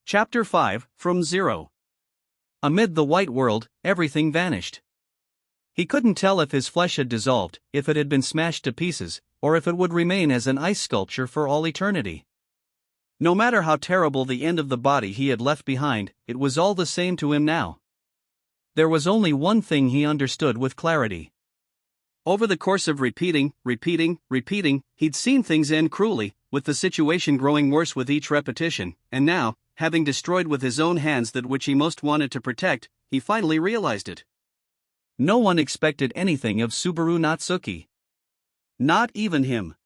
Chapter 5, From Zero. Amid the white world, everything vanished. He couldn't tell if his flesh had dissolved, if it had been smashed to pieces, or if it would remain as an ice sculpture for all eternity. No matter how terrible the end of the body he had left behind, it was all the same to him now. There was only one thing he understood with clarity. Over the course of repeating, he'd seen things end cruelly, with the situation growing worse with each repetition, and now, having destroyed with his own hands that which he most wanted to protect, he finally realized it. No one expected anything of Subaru Natsuki. Not even him.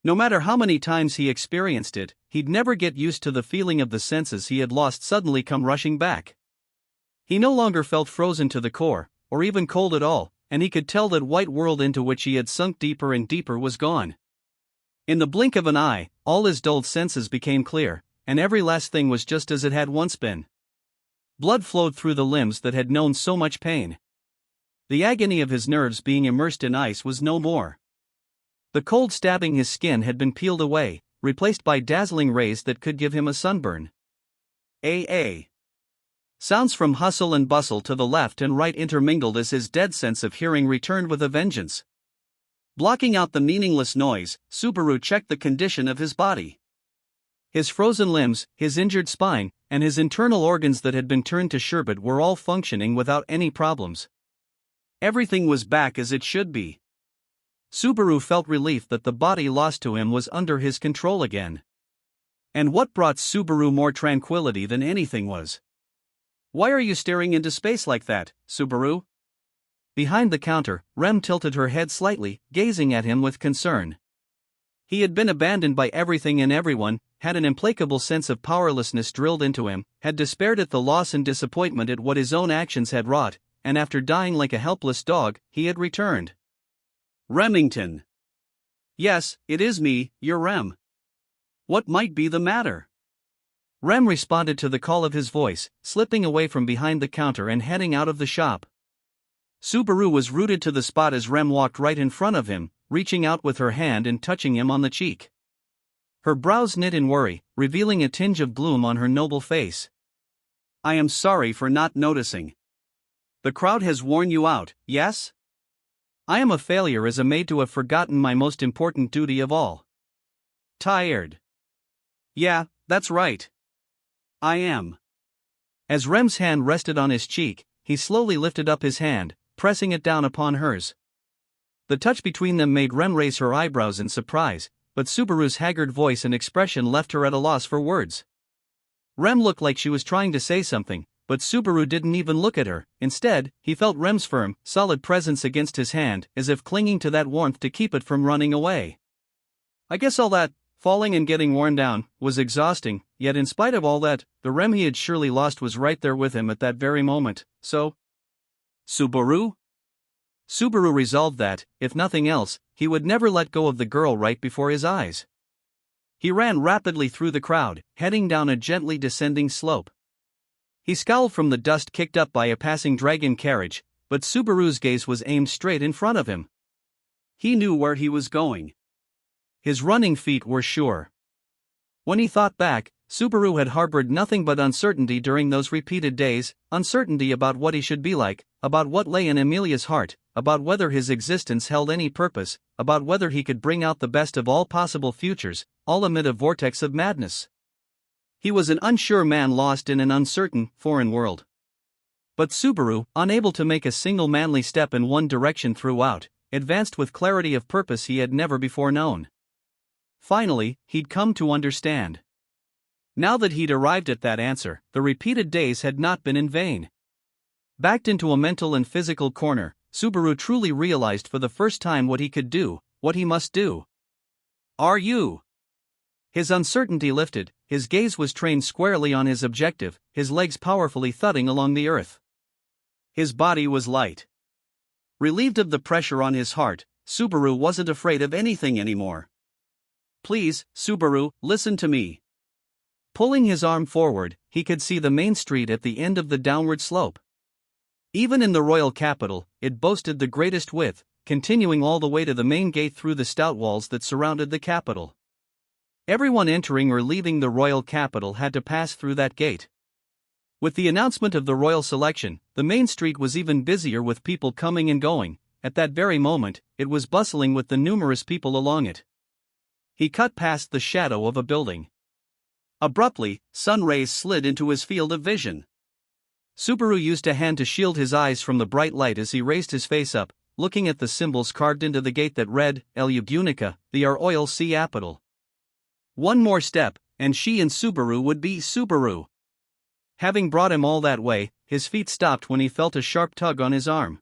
No matter how many times he experienced it, he'd never get used to the feeling of the senses he had lost suddenly come rushing back. He no longer felt frozen to the core, or even cold at all, and he could tell that white world into which he had sunk deeper and deeper was gone. In the blink of an eye, all his dulled senses became clear, and every last thing was just as it had once been. Blood flowed through the limbs that had known so much pain. The agony of his nerves being immersed in ice was no more. The cold stabbing his skin had been peeled away, replaced by dazzling rays that could give him a sunburn. Sounds from hustle and bustle to the left and right intermingled as his dead sense of hearing returned with a vengeance. Blocking out the meaningless noise, Subaru checked the condition of his body. His frozen limbs, his injured spine, and his internal organs that had been turned to sherbet were all functioning without any problems. Everything was back as it should be. Subaru felt relief that the body lost to him was under his control again. And what brought Subaru more tranquility than anything was: "Why are you staring into space like that, Subaru?" Behind the counter, Rem tilted her head slightly, gazing at him with concern. He had been abandoned by everything and everyone, had an implacable sense of powerlessness drilled into him, had despaired at the loss and disappointment at what his own actions had wrought, and after dying like a helpless dog, he had returned. "Remington." "Yes, it is me, your Rem. What might be the matter?" Rem responded to the call of his voice, slipping away from behind the counter and heading out of the shop. Subaru was rooted to the spot as Rem walked right in front of him, reaching out with her hand and touching him on the cheek. Her brows knit in worry, revealing a tinge of gloom on her noble face. "I am sorry for not noticing. The crowd has worn you out, yes? I am a failure as a maid to have forgotten my most important duty of all." "Tired?" "Yeah, that's right. I am." As Rem's hand rested on his cheek, he slowly lifted up his hand, pressing it down upon hers. The touch between them made Rem raise her eyebrows in surprise, but Subaru's haggard voice and expression left her at a loss for words. Rem looked like she was trying to say something, but Subaru didn't even look at her. Instead, he felt Rem's firm, solid presence against his hand, as if clinging to that warmth to keep it from running away. I guess all that, falling and getting worn down, was exhausting, yet in spite of all that, the Rem he had surely lost was right there with him at that very moment, so... Subaru? Subaru resolved that, if nothing else, he would never let go of the girl right before his eyes. He ran rapidly through the crowd, heading down a gently descending slope. He scowled from the dust kicked up by a passing dragon carriage, but Subaru's gaze was aimed straight in front of him. He knew where he was going. His running feet were sure. When he thought back, Subaru had harbored nothing but uncertainty during those repeated days, uncertainty about what he should be like, about what lay in Amelia's heart, about whether his existence held any purpose, about whether he could bring out the best of all possible futures, all amid a vortex of madness. He was an unsure man lost in an uncertain, foreign world. But Subaru, unable to make a single manly step in one direction throughout, advanced with clarity of purpose he had never before known. Finally, he'd come to understand. Now that he'd arrived at that answer, the repeated days had not been in vain. Backed into a mental and physical corner, Subaru truly realized for the first time what he could do, what he must do. "Are you?" His uncertainty lifted, his gaze was trained squarely on his objective, his legs powerfully thudding along the earth. His body was light. Relieved of the pressure on his heart, Subaru wasn't afraid of anything anymore. "Please, Subaru, listen to me." Pulling his arm forward, he could see the main street at the end of the downward slope. Even in the royal capital, it boasted the greatest width, continuing all the way to the main gate through the stout walls that surrounded the capital. Everyone entering or leaving the royal capital had to pass through that gate. With the announcement of the royal selection, the main street was even busier with people coming and going. At that very moment, it was bustling with the numerous people along it. He cut past the shadow of a building. Abruptly, sun rays slid into his field of vision. Subaru used a hand to shield his eyes from the bright light as he raised his face up, looking at the symbols carved into the gate that read, Unica, the Royal Capital. One more step, and she and Subaru would be Subaru. Having brought him all that way, his feet stopped when he felt a sharp tug on his arm.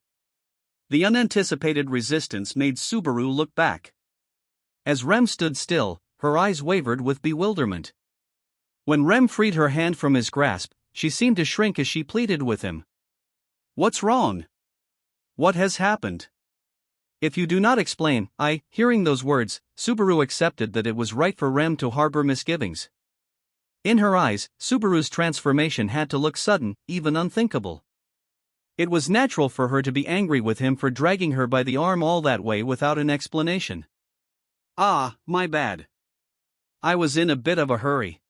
The unanticipated resistance made Subaru look back. As Rem stood still, her eyes wavered with bewilderment. When Rem freed her hand from his grasp, she seemed to shrink as she pleaded with him. "What's wrong? What has happened?" "If you do not explain," hearing those words, Subaru accepted that it was right for Rem to harbor misgivings. In her eyes, Subaru's transformation had to look sudden, even unthinkable. It was natural for her to be angry with him for dragging her by the arm all that way without an explanation. "Ah, my bad. I was in a bit of a hurry.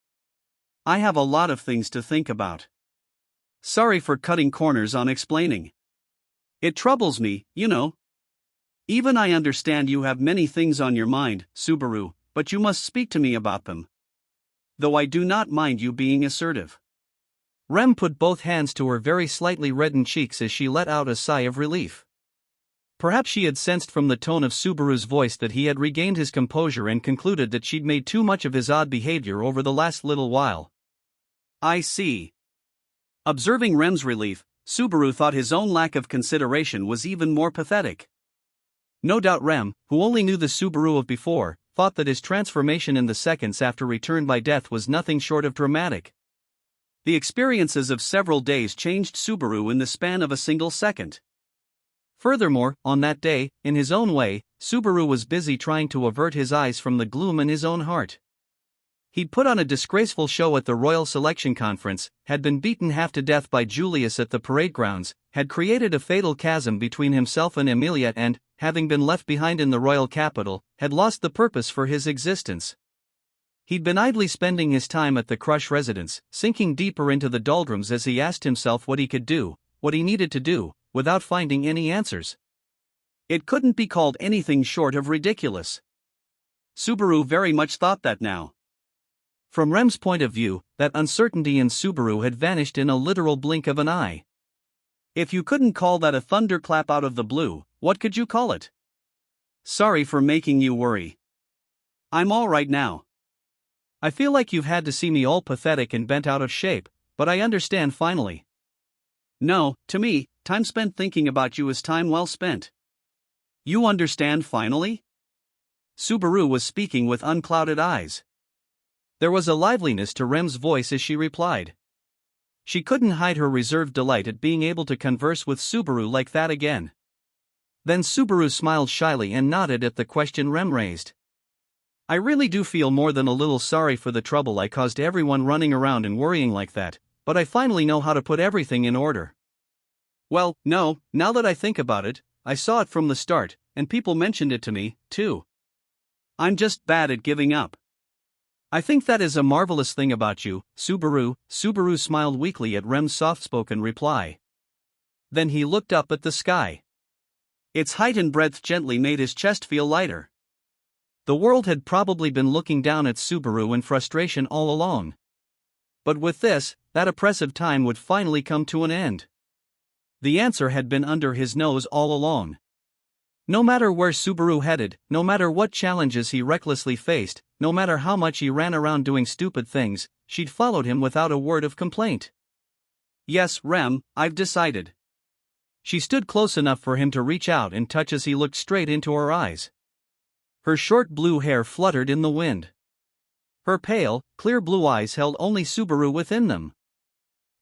I have a lot of things to think about. Sorry for cutting corners on explaining. It troubles me, you know. Even I understand you have many things on your mind, Subaru, but you must speak to me about them. Though I do not mind you being assertive." Rem put both hands to her very slightly reddened cheeks as she let out a sigh of relief. Perhaps she had sensed from the tone of Subaru's voice that he had regained his composure and concluded that she'd made too much of his odd behavior over the last little while. "I see." Observing Rem's relief, Subaru thought his own lack of consideration was even more pathetic. No doubt Rem, who only knew the Subaru of before, thought that his transformation in the seconds after return by death was nothing short of dramatic. The experiences of several days changed Subaru in the span of a single second. Furthermore, on that day, in his own way, Subaru was busy trying to avert his eyes from the gloom in his own heart. He'd put on a disgraceful show at the Royal Selection Conference, had been beaten half to death by Julius at the parade grounds, had created a fatal chasm between himself and Emilia and, having been left behind in the royal capital, had lost the purpose for his existence. He'd been idly spending his time at the Crush residence, sinking deeper into the doldrums as he asked himself what he could do, what he needed to do, without finding any answers. It couldn't be called anything short of ridiculous. Subaru very much thought that now. From Rem's point of view, that uncertainty in Subaru had vanished in a literal blink of an eye. If you couldn't call that a thunderclap out of the blue, what could you call it? "Sorry for making you worry. I'm all right now. I feel like you've had to see me all pathetic and bent out of shape, but I understand finally. No, to me, time spent thinking about you is time well spent. You understand finally?" Subaru was speaking with unclouded eyes. There was a liveliness to Rem's voice as she replied. She couldn't hide her reserved delight at being able to converse with Subaru like that again. Then Subaru smiled shyly and nodded at the question Rem raised. "I really do feel more than a little sorry for the trouble I caused everyone running around and worrying like that, but I finally know how to put everything in order." "Well, no, now that I think about it, I saw it from the start, and people mentioned it to me, too. I'm just bad at giving up. I think that is a marvelous thing about you, Subaru." Subaru smiled weakly at Rem's soft-spoken reply. Then he looked up at the sky. Its height and breadth gently made his chest feel lighter. The world had probably been looking down at Subaru in frustration all along. But with this, that oppressive time would finally come to an end. The answer had been under his nose all along. No matter where Subaru headed, no matter what challenges he recklessly faced, no matter how much he ran around doing stupid things, she'd followed him without a word of complaint. "Yes, Rem, I've decided." She stood close enough for him to reach out and touch as he looked straight into her eyes. Her short blue hair fluttered in the wind. Her pale, clear blue eyes held only Subaru within them.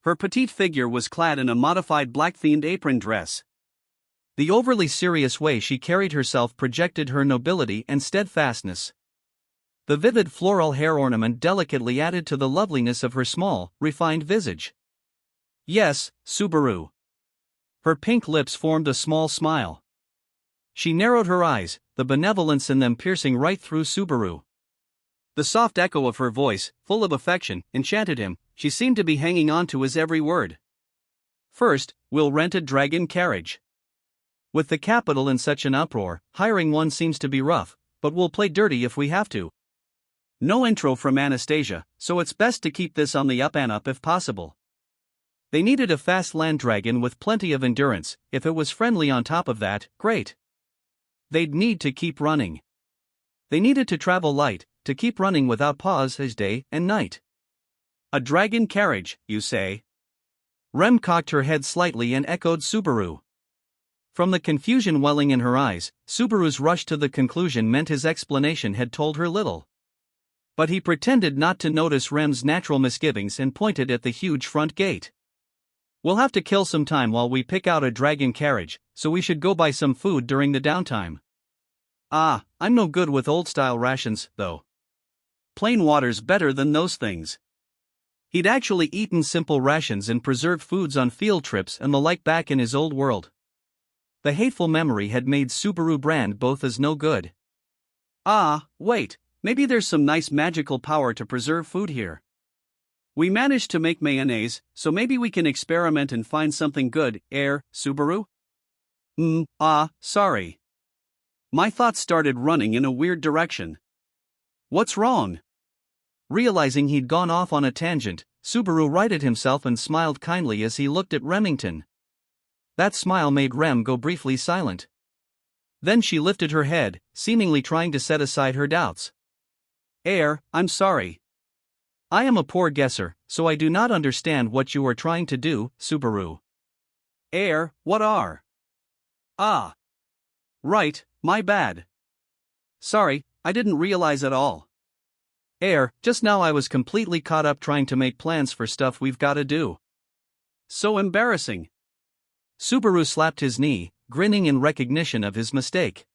Her petite figure was clad in a modified black-themed apron dress. The overly serious way she carried herself projected her nobility and steadfastness. The vivid floral hair ornament delicately added to the loveliness of her small, refined visage. "Yes, Subaru." Her pink lips formed a small smile. She narrowed her eyes, the benevolence in them piercing right through Subaru. The soft echo of her voice, full of affection, enchanted him. She seemed to be hanging on to his every word. First, we'll rent a dragon carriage. With the capital in such an uproar, hiring one seems to be rough, but we'll play dirty if we have to. No intro from Anastasia, so it's best to keep this on the up and up if possible. They needed a fast land dragon with plenty of endurance. If it was friendly on top of that, great. They'd need to keep running. They needed to travel light, to keep running without pause as day and night. A dragon carriage, you say? Rem cocked her head slightly and echoed Subaru. From the confusion welling in her eyes, Subaru's rush to the conclusion meant his explanation had told her little. But he pretended not to notice Rem's natural misgivings and pointed at the huge front gate. We'll have to kill some time while we pick out a dragon carriage, so we should go buy some food during the downtime. I'm no good with old-style rations, though. Plain water's better than those things. He'd actually eaten simple rations and preserved foods on field trips and the like back in his old world. The hateful memory had made Subaru brand both as no good. Wait, maybe there's some nice magical power to preserve food here. We managed to make mayonnaise, so maybe we can experiment and find something good, Subaru? Sorry. My thoughts started running in a weird direction. What's wrong? Realizing he'd gone off on a tangent, Subaru righted himself and smiled kindly as he looked at Remington. That smile made Rem go briefly silent. Then she lifted her head, seemingly trying to set aside her doubts. I'm sorry. I am a poor guesser, so I do not understand what you are trying to do, Subaru. What are? Right, my bad. Sorry, I didn't realize at all. Just now I was completely caught up trying to make plans for stuff we've gotta do. So embarrassing. Subaru slapped his knee, grinning in recognition of his mistake.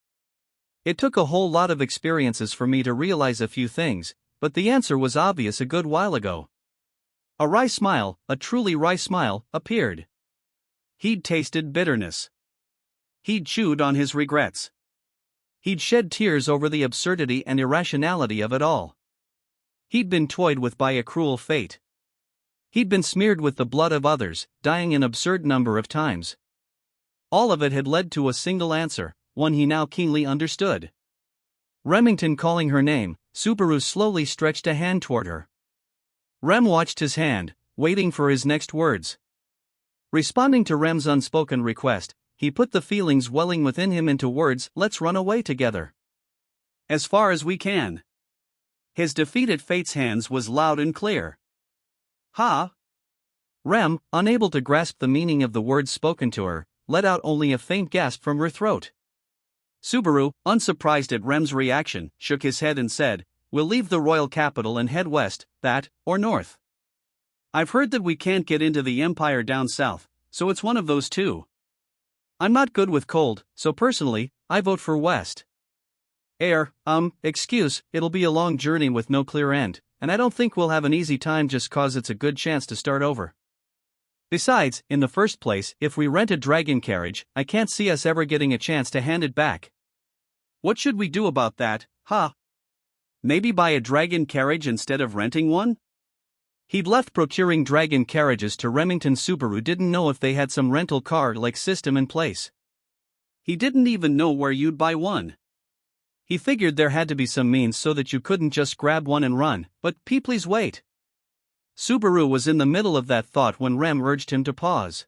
It took a whole lot of experiences for me to realize a few things, but the answer was obvious a good while ago. A wry smile, a truly wry smile, appeared. He'd tasted bitterness. He'd chewed on his regrets. He'd shed tears over the absurdity and irrationality of it all. He'd been toyed with by a cruel fate. He'd been smeared with the blood of others, dying an absurd number of times. All of it had led to a single answer, one he now keenly understood. Remington calling her name, Subaru slowly stretched a hand toward her. Rem watched his hand, waiting for his next words. Responding to Rem's unspoken request, he put the feelings welling within him into words. Let's run away together. As far as we can. His defeat at fate's hands was loud and clear. Rem, unable to grasp the meaning of the words spoken to her, let out only a faint gasp from her throat. Subaru, unsurprised at Rem's reaction, shook his head and said, "We'll leave the royal capital and head west, or north. I've heard that we can't get into the empire down south, so it's one of those two. I'm not good with cold, so personally, I vote for west." Excuse, it'll be a long journey with no clear end, and I don't think we'll have an easy time just cause it's a good chance to start over. Besides, in the first place, if we rent a dragon carriage, I can't see us ever getting a chance to hand it back. What should we do about that, Maybe buy a dragon carriage instead of renting one? He'd left procuring dragon carriages to Remington. Subaru didn't know if they had some rental car-like system in place. He didn't even know where you'd buy one. He figured there had to be some means so that you couldn't just grab one and run, but please wait. Subaru was in the middle of that thought when Rem urged him to pause.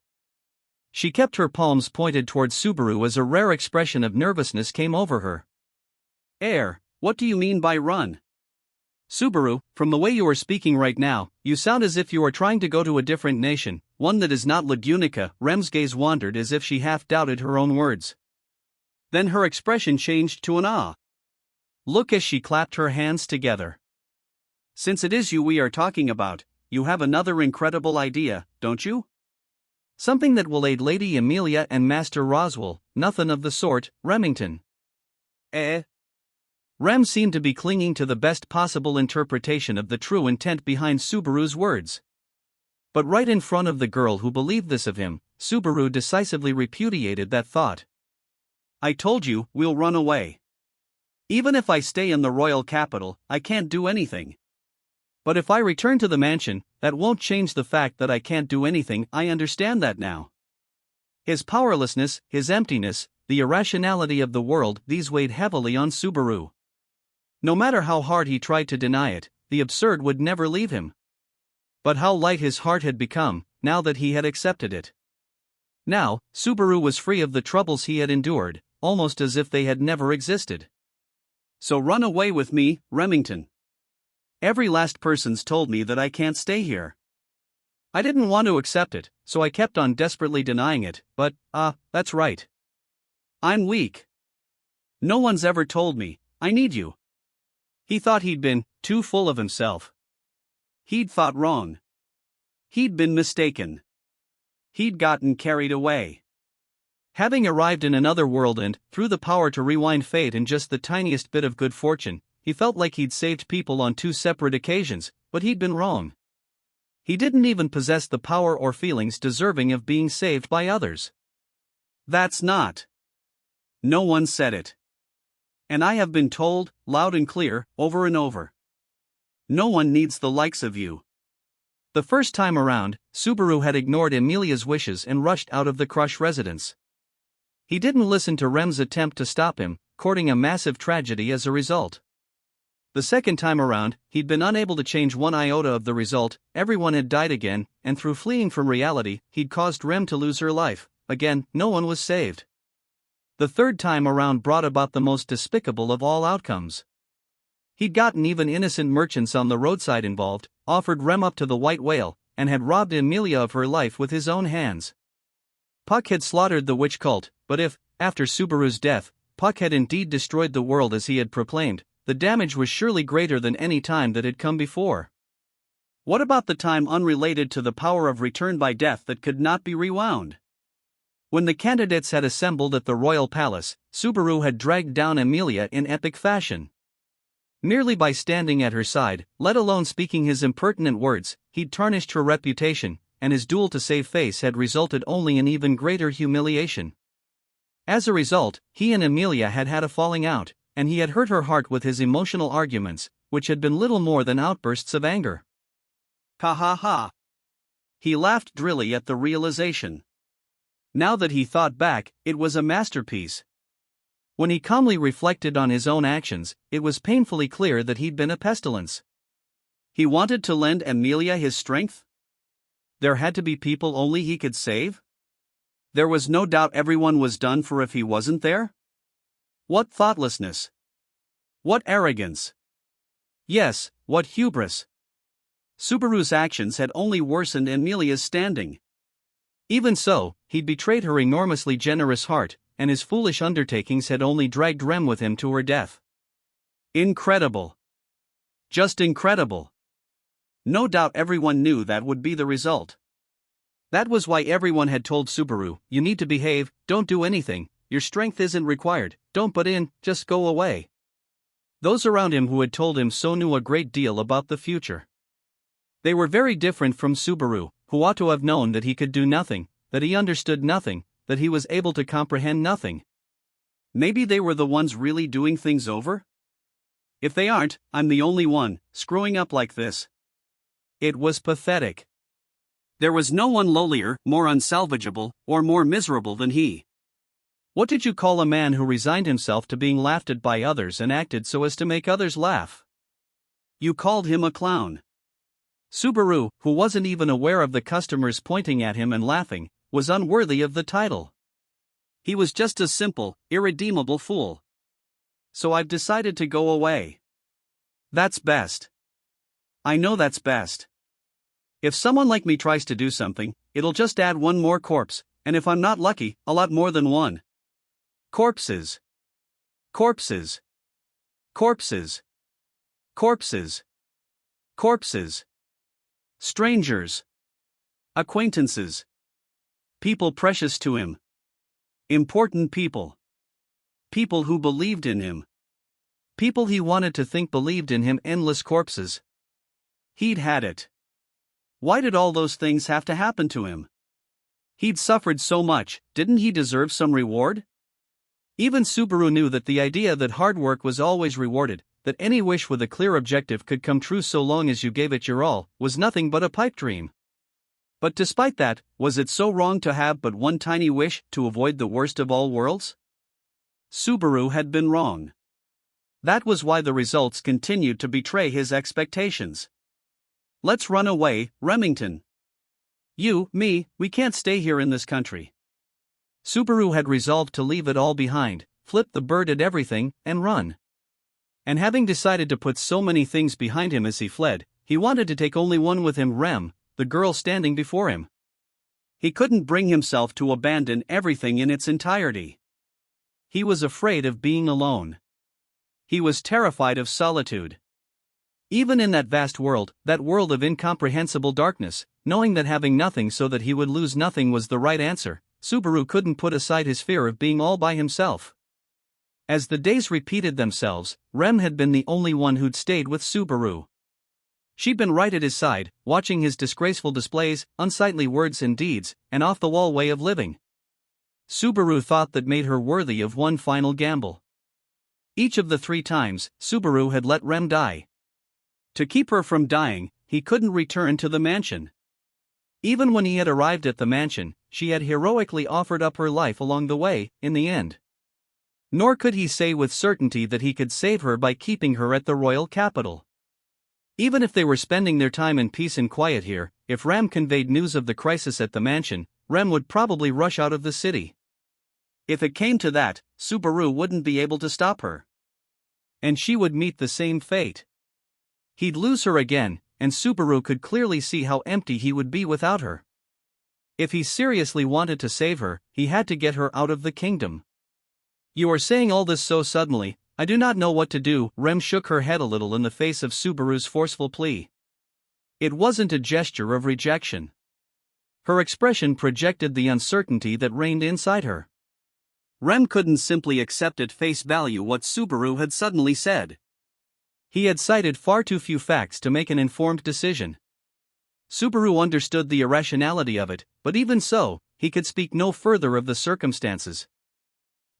She kept her palms pointed towards Subaru as a rare expression of nervousness came over her. What do you mean by run? Subaru, from the way you are speaking right now, you sound as if you are trying to go to a different nation, one that is not Lagunica. Rem's gaze wandered as if she half doubted her own words. Then her expression changed to an look as she clapped her hands together. Since it is you we are talking about, you have another incredible idea, don't you? Something that will aid Lady Amelia and Master Roswell. Nothing of the sort, Remington. Rem seemed to be clinging to the best possible interpretation of the true intent behind Subaru's words. But right in front of the girl who believed this of him, Subaru decisively repudiated that thought. I told you, we'll run away. Even if I stay in the royal capital, I can't do anything. But if I return to the mansion, that won't change the fact that I can't do anything. I understand that now. His powerlessness, his emptiness, the irrationality of the world, these weighed heavily on Subaru. No matter how hard he tried to deny it, the absurd would never leave him. But how light his heart had become, now that he had accepted it. Now, Subaru was free of the troubles he had endured, almost as if they had never existed. So run away with me, Remington. Every last person's told me that I can't stay here. I didn't want to accept it, so I kept on desperately denying it, but, that's right. I'm weak. No one's ever told me, I need you. He thought he'd been too full of himself. He'd thought wrong. He'd been mistaken. He'd gotten carried away. Having arrived in another world and, through the power to rewind fate and just the tiniest bit of good fortune, he felt like he'd saved people on two separate occasions, but he'd been wrong. He didn't even possess the power or feelings deserving of being saved by others. That's not. No one said it. And I have been told, loud and clear, over and over. No one needs the likes of you. The first time around, Subaru had ignored Emilia's wishes and rushed out of the Crush residence. He didn't listen to Rem's attempt to stop him, courting a massive tragedy as a result. The second time around, he'd been unable to change one iota of the result. Everyone had died again, and through fleeing from reality, he'd caused Rem to lose her life. Again, no one was saved. The third time around brought about the most despicable of all outcomes. He'd gotten even innocent merchants on the roadside involved, offered Rem up to the white whale, and had robbed Emilia of her life with his own hands. Puck had slaughtered the witch cult, but if, after Subaru's death, Puck had indeed destroyed the world as he had proclaimed, the damage was surely greater than any time that had come before. What about the time unrelated to the power of return by death that could not be rewound? When the candidates had assembled at the royal palace, Subaru had dragged down Emilia in epic fashion. Merely by standing at her side, let alone speaking his impertinent words, he'd tarnished her reputation, and his duel to save face had resulted only in even greater humiliation. As a result, he and Emilia had had a falling out, and he had hurt her heart with his emotional arguments, which had been little more than outbursts of anger. Ha ha ha. He laughed drily at the realization. Now that he thought back, it was a masterpiece. When he calmly reflected on his own actions, it was painfully clear that he'd been a pestilence. He wanted to lend Emilia his strength? There had to be people only he could save? There was no doubt everyone was done for if he wasn't there? What thoughtlessness! What arrogance! Yes, what hubris! Subaru's actions had only worsened Emilia's standing. Even so, he'd betrayed her enormously generous heart, and his foolish undertakings had only dragged Rem with him to her death. Incredible! Just incredible! No doubt everyone knew that would be the result. That was why everyone had told Subaru, you need to behave, don't do anything, your strength isn't required, don't butt in, just go away. Those around him who had told him so knew a great deal about the future. They were very different from Subaru, who ought to have known that he could do nothing, that he understood nothing, that he was able to comprehend nothing. Maybe they were the ones really doing things over? If they aren't, I'm the only one, screwing up like this. It was pathetic. There was no one lowlier, more unsalvageable, or more miserable than he. What did you call a man who resigned himself to being laughed at by others and acted so as to make others laugh? You called him a clown. Subaru, who wasn't even aware of the customers pointing at him and laughing, was unworthy of the title. He was just a simple, irredeemable fool. So I've decided to go away. That's best. I know that's best. If someone like me tries to do something, it'll just add one more corpse, and if I'm not lucky, a lot more than one. Corpses. Corpses. Corpses. Corpses. Corpses. Strangers. Acquaintances. People precious to him. Important people. People who believed in him. People he wanted to think believed in him. Endless corpses. He'd had it. Why did all those things have to happen to him? He'd suffered so much, didn't he deserve some reward? Even Subaru knew that the idea that hard work was always rewarded, that any wish with a clear objective could come true so long as you gave it your all, was nothing but a pipe dream. But despite that, was it so wrong to have but one tiny wish to avoid the worst of all worlds? Subaru had been wrong. That was why the results continued to betray his expectations. Let's run away, Remington. You, me, we can't stay here in this country. Subaru had resolved to leave it all behind, flip the bird at everything, and run. And having decided to put so many things behind him as he fled, he wanted to take only one with him, Rem, the girl standing before him. He couldn't bring himself to abandon everything in its entirety. He was afraid of being alone. He was terrified of solitude. Even in that vast world, that world of incomprehensible darkness, knowing that having nothing so that he would lose nothing was the right answer, Subaru couldn't put aside his fear of being all by himself. As the days repeated themselves, Rem had been the only one who'd stayed with Subaru. She'd been right at his side, watching his disgraceful displays, unsightly words and deeds, and off-the-wall way of living. Subaru thought that made her worthy of one final gamble. Each of the 3 times, Subaru had let Rem die. To keep her from dying, he couldn't return to the mansion. Even when he had arrived at the mansion, she had heroically offered up her life along the way, in the end. Nor could he say with certainty that he could save her by keeping her at the royal capital. Even if they were spending their time in peace and quiet here, if Rem conveyed news of the crisis at the mansion, Rem would probably rush out of the city. If it came to that, Subaru wouldn't be able to stop her. And she would meet the same fate. He'd lose her again, and Subaru could clearly see how empty he would be without her. If he seriously wanted to save her, he had to get her out of the kingdom. You are saying all this so suddenly, I do not know what to do. Rem shook her head a little in the face of Subaru's forceful plea. It wasn't a gesture of rejection. Her expression projected the uncertainty that reigned inside her. Rem couldn't simply accept at face value what Subaru had suddenly said. He had cited far too few facts to make an informed decision. Subaru understood the irrationality of it, but even so, he could speak no further of the circumstances.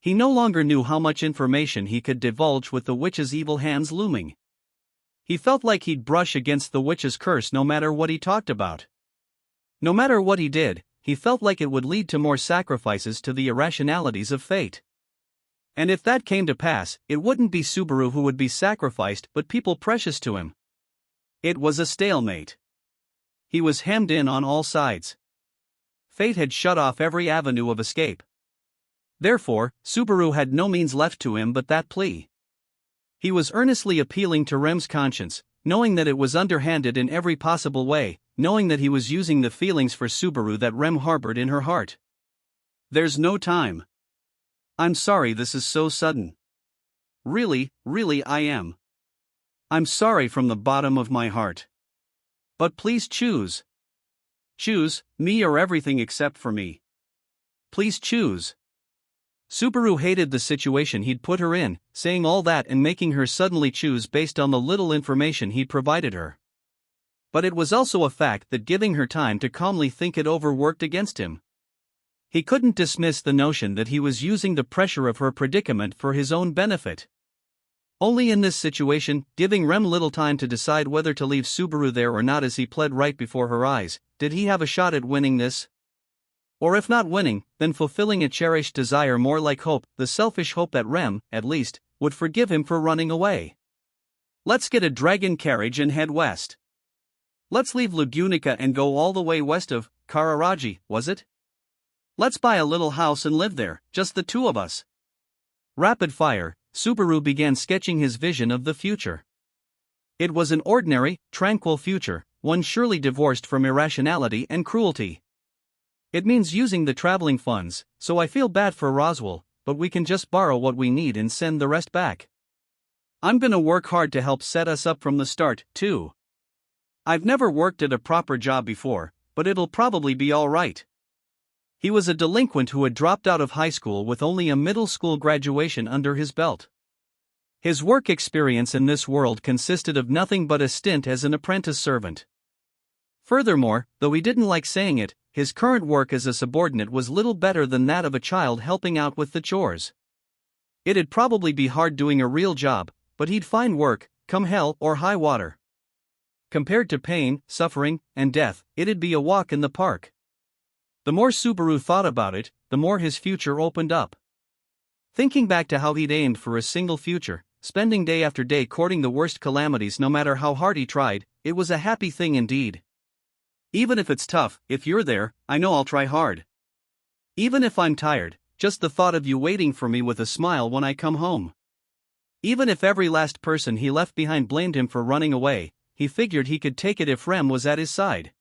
He no longer knew how much information he could divulge with the witch's evil hands looming. He felt like he'd brush against the witch's curse no matter what he talked about. No matter what he did, he felt like it would lead to more sacrifices to the irrationalities of fate. And if that came to pass, it wouldn't be Subaru who would be sacrificed but people precious to him. It was a stalemate. He was hemmed in on all sides. Fate had shut off every avenue of escape. Therefore, Subaru had no means left to him but that plea. He was earnestly appealing to Rem's conscience, knowing that it was underhanded in every possible way, knowing that he was using the feelings for Subaru that Rem harbored in her heart. There's no time. I'm sorry this is so sudden. Really I am. I'm sorry from the bottom of my heart. But please choose. Choose, me or everything except for me. Please choose. Subaru hated the situation he'd put her in, saying all that and making her suddenly choose based on the little information he'd provided her. But it was also a fact that giving her time to calmly think it over worked against him. He couldn't dismiss the notion that he was using the pressure of her predicament for his own benefit. Only in this situation, giving Rem little time to decide whether to leave Subaru there or not as he pled right before her eyes, did he have a shot at winning this? Or if not winning, then fulfilling a cherished desire more like hope, the selfish hope that Rem, at least, would forgive him for running away. Let's get a dragon carriage and head west. Let's leave Lugunica and go all the way west of Kararaji, was it? Let's buy a little house and live there, just the 2 of us. Rapid fire, Subaru began sketching his vision of the future. It was an ordinary, tranquil future, one surely divorced from irrationality and cruelty. It means using the traveling funds, so I feel bad for Roswell, but we can just borrow what we need and send the rest back. I'm gonna work hard to help set us up from the start, too. I've never worked at a proper job before, but it'll probably be all right. He was a delinquent who had dropped out of high school with only a middle school graduation under his belt. His work experience in this world consisted of nothing but a stint as an apprentice servant. Furthermore, though he didn't like saying it, his current work as a subordinate was little better than that of a child helping out with the chores. It'd probably be hard doing a real job, but he'd find work, come hell or high water. Compared to pain, suffering, and death, it'd be a walk in the park. The more Subaru thought about it, the more his future opened up. Thinking back to how he'd aimed for a single future, spending day after day courting the worst calamities no matter how hard he tried, it was a happy thing indeed. Even if it's tough, if you're there, I know I'll try hard. Even if I'm tired, just the thought of you waiting for me with a smile when I come home. Even if every last person he left behind blamed him for running away, he figured he could take it if Rem was at his side.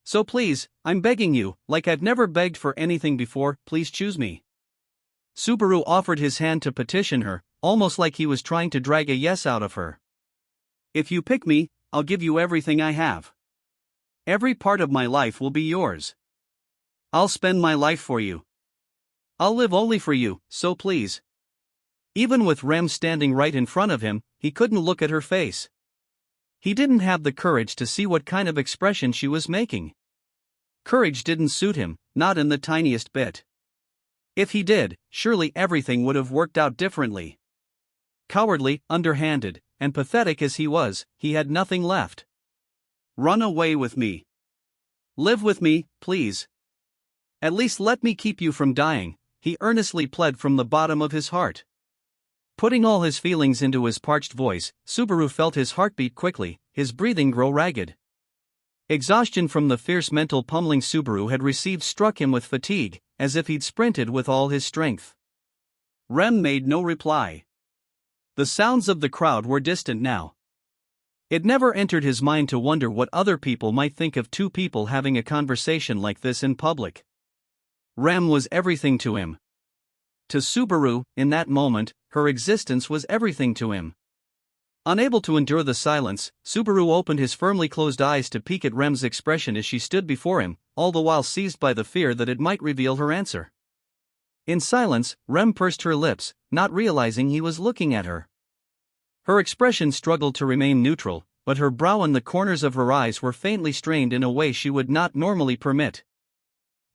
So please, I'm begging you, like I've never begged for anything before, please choose me. Subaru offered his hand to petition her, almost like he was trying to drag a yes out of her. If you pick me, I'll give you everything I have. Every part of my life will be yours. I'll spend my life for you. I'll live only for you, so please. Even with Rem standing right in front of him, he couldn't look at her face. He didn't have the courage to see what kind of expression she was making. Courage didn't suit him, not in the tiniest bit. If he did, surely everything would have worked out differently. Cowardly, underhanded, and pathetic as he was, he had nothing left. Run away with me. Live with me, please. At least let me keep you from dying, he earnestly pled from the bottom of his heart. Putting all his feelings into his parched voice, Subaru felt his heart beat quickly, his breathing grow ragged. Exhaustion from the fierce mental pummeling Subaru had received struck him with fatigue, as if he'd sprinted with all his strength. Rem made no reply. The sounds of the crowd were distant now. It never entered his mind to wonder what other people might think of two people having a conversation like this in public. Rem was everything to him. To Subaru, in that moment, her existence was everything to him. Unable to endure the silence, Subaru opened his firmly closed eyes to peek at Rem's expression as she stood before him, all the while seized by the fear that it might reveal her answer. In silence, Rem pursed her lips, not realizing he was looking at her. Her expression struggled to remain neutral, but her brow and the corners of her eyes were faintly strained in a way she would not normally permit.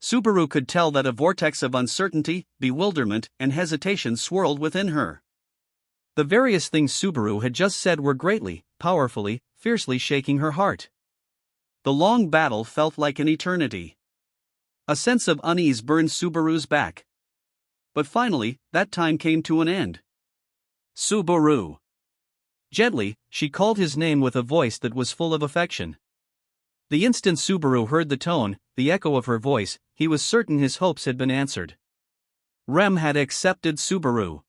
Subaru could tell that a vortex of uncertainty, bewilderment, and hesitation swirled within her. The various things Subaru had just said were greatly, powerfully, fiercely shaking her heart. The long battle felt like an eternity. A sense of unease burned Subaru's back. But finally, that time came to an end. Subaru. Gently, she called his name with a voice that was full of affection. The instant Subaru heard the tone, the echo of her voice, he was certain his hopes had been answered. Rem had accepted Subaru.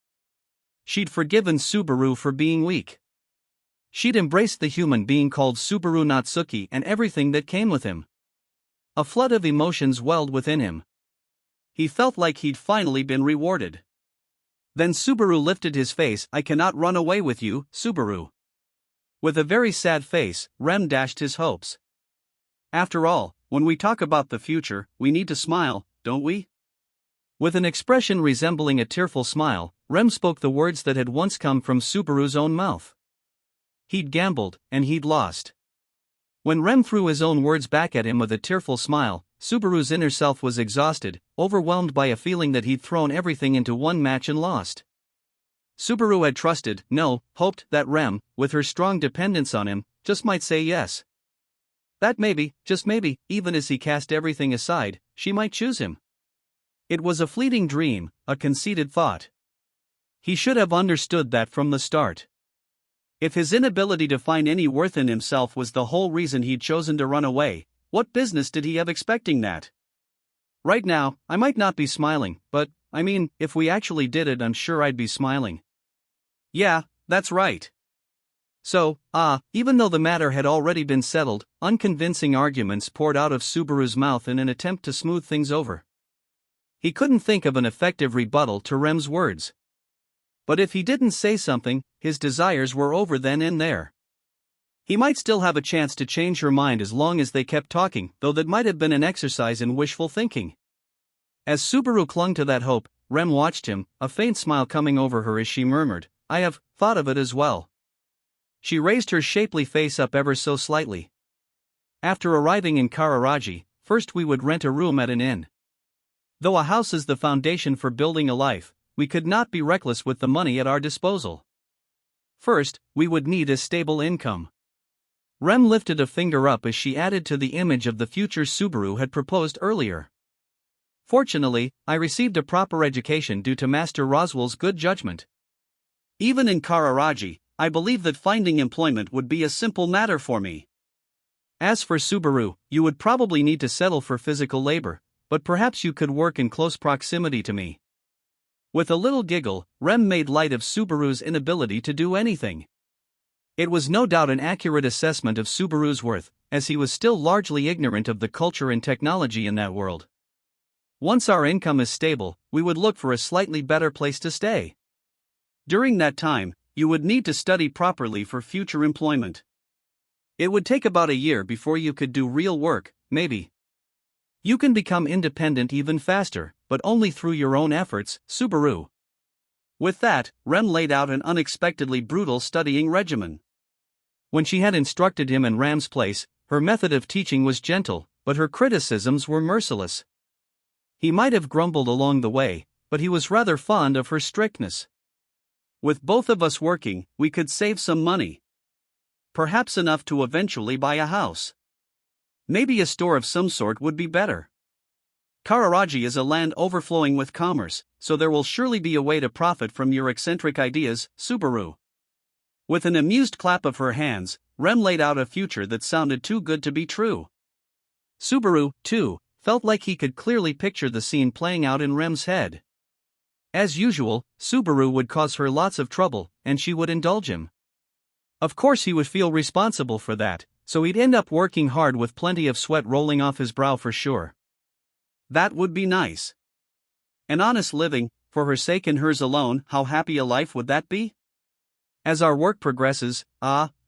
She'd forgiven Subaru for being weak. She'd embraced the human being called Subaru Natsuki and everything that came with him. A flood of emotions welled within him. He felt like he'd finally been rewarded. Then Subaru lifted his face. I cannot run away with you, Subaru. With a very sad face, Rem dashed his hopes. After all, when we talk about the future, we need to smile, don't we? With an expression resembling a tearful smile, Rem spoke the words that had once come from Subaru's own mouth. He'd gambled, and he'd lost. When Rem threw his own words back at him with a tearful smile, Subaru's inner self was exhausted, overwhelmed by a feeling that he'd thrown everything into one match and lost. Subaru had trusted, no, hoped that Rem, with her strong dependence on him, just might say yes. That maybe, just maybe, even as he cast everything aside, she might choose him. It was a fleeting dream, a conceited thought. He should have understood that from the start. If his inability to find any worth in himself was the whole reason he'd chosen to run away, what business did he have expecting that? Right now, I might not be smiling, but, I mean, if we actually did it, I'm sure I'd be smiling. Yeah, that's right. So, even though the matter had already been settled, unconvincing arguments poured out of Subaru's mouth in an attempt to smooth things over. He couldn't think of an effective rebuttal to Rem's words. But if he didn't say something, his desires were over then and there. He might still have a chance to change her mind as long as they kept talking, though that might have been an exercise in wishful thinking. As Subaru clung to that hope, Rem watched him, a faint smile coming over her as she murmured, I have thought of it as well. She raised her shapely face up ever so slightly. After arriving in Kararaji, first we would rent a room at an inn. Though a house is the foundation for building a life, we could not be reckless with the money at our disposal. First, we would need a stable income. Rem lifted a finger up as she added to the image of the future Subaru had proposed earlier. Fortunately, I received a proper education due to Master Roswell's good judgment. Even in Kararaji, I believe that finding employment would be a simple matter for me. As for Subaru, you would probably need to settle for physical labor, but perhaps you could work in close proximity to me. With a little giggle, Rem made light of Subaru's inability to do anything. It was no doubt an accurate assessment of Subaru's worth, as he was still largely ignorant of the culture and technology in that world. Once our income is stable, we would look for a slightly better place to stay. During that time, you would need to study properly for future employment. It would take about a year before you could do real work, maybe. You can become independent even faster, but only through your own efforts, Subaru. With that, Rem laid out an unexpectedly brutal studying regimen. When she had instructed him in Ram's place, her method of teaching was gentle, but her criticisms were merciless. He might have grumbled along the way, but he was rather fond of her strictness. With both of us working, we could save some money. Perhaps enough to eventually buy a house. Maybe a store of some sort would be better. Kararaji is a land overflowing with commerce, so there will surely be a way to profit from your eccentric ideas, Subaru. With an amused clap of her hands, Rem laid out a future that sounded too good to be true. Subaru, too, felt like he could clearly picture the scene playing out in Rem's head. As usual, Subaru would cause her lots of trouble, and she would indulge him. Of course he would feel responsible for that, so he'd end up working hard with plenty of sweat rolling off his brow for sure. That would be nice. An honest living, for her sake and hers alone, how happy a life would that be? As our work progresses,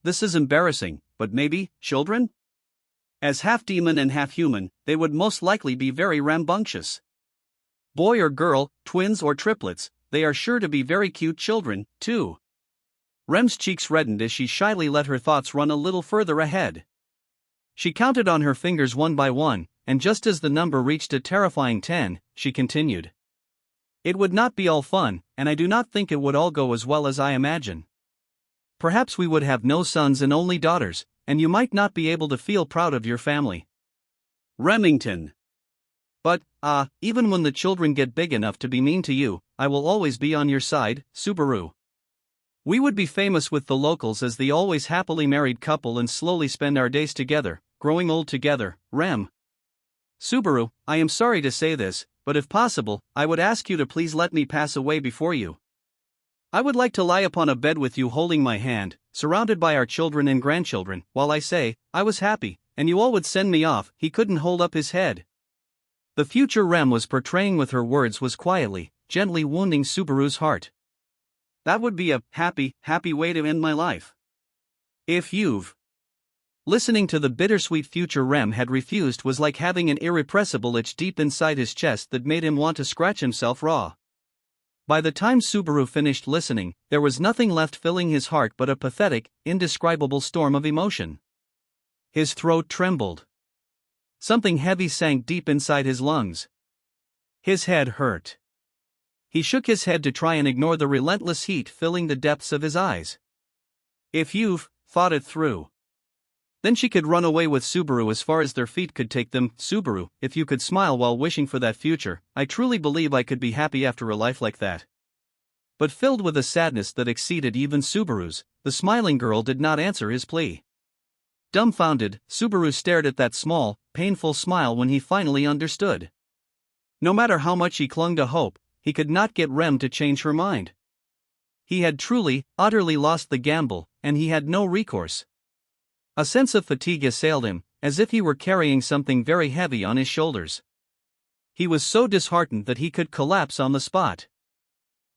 this is embarrassing, but maybe, children? As half demon and half human, they would most likely be very rambunctious. Boy or girl, twins or triplets, they are sure to be very cute children, too. Rem's cheeks reddened as she shyly let her thoughts run a little further ahead. She counted on her fingers one by one, and just as the number reached a terrifying 10, she continued. It would not be all fun, and I do not think it would all go as well as I imagine. Perhaps we would have no sons and only daughters, and you might not be able to feel proud of your family. Remington. But, even when the children get big enough to be mean to you, I will always be on your side, Subaru. We would be famous with the locals as the always happily married couple and slowly spend our days together, growing old together, Rem. Subaru, I am sorry to say this, but if possible, I would ask you to please let me pass away before you. I would like to lie upon a bed with you holding my hand, surrounded by our children and grandchildren, while I say, I was happy, and you all would send me off. He couldn't hold up his head. The future Rem was portraying with her words was quietly, gently wounding Subaru's heart. That would be a happy way to end my life. If you've... Listening to the bittersweet future Rem had refused was like having an irrepressible itch deep inside his chest that made him want to scratch himself raw. By the time Subaru finished listening, there was nothing left filling his heart but a pathetic, indescribable storm of emotion. His throat trembled. Something heavy sank deep inside his lungs. His head hurt. He shook his head to try and ignore the relentless heat filling the depths of his eyes. If you've thought it through, then she could run away with Subaru as far as their feet could take them. Subaru, if you could smile while wishing for that future, I truly believe I could be happy after a life like that. But filled with a sadness that exceeded even Subaru's, the smiling girl did not answer his plea. Dumbfounded, Subaru stared at that small, painful smile when he finally understood. No matter how much he clung to hope, he could not get Rem to change her mind. He had truly, utterly lost the gamble, and he had no recourse. A sense of fatigue assailed him, as if he were carrying something very heavy on his shoulders. He was so disheartened that he could collapse on the spot.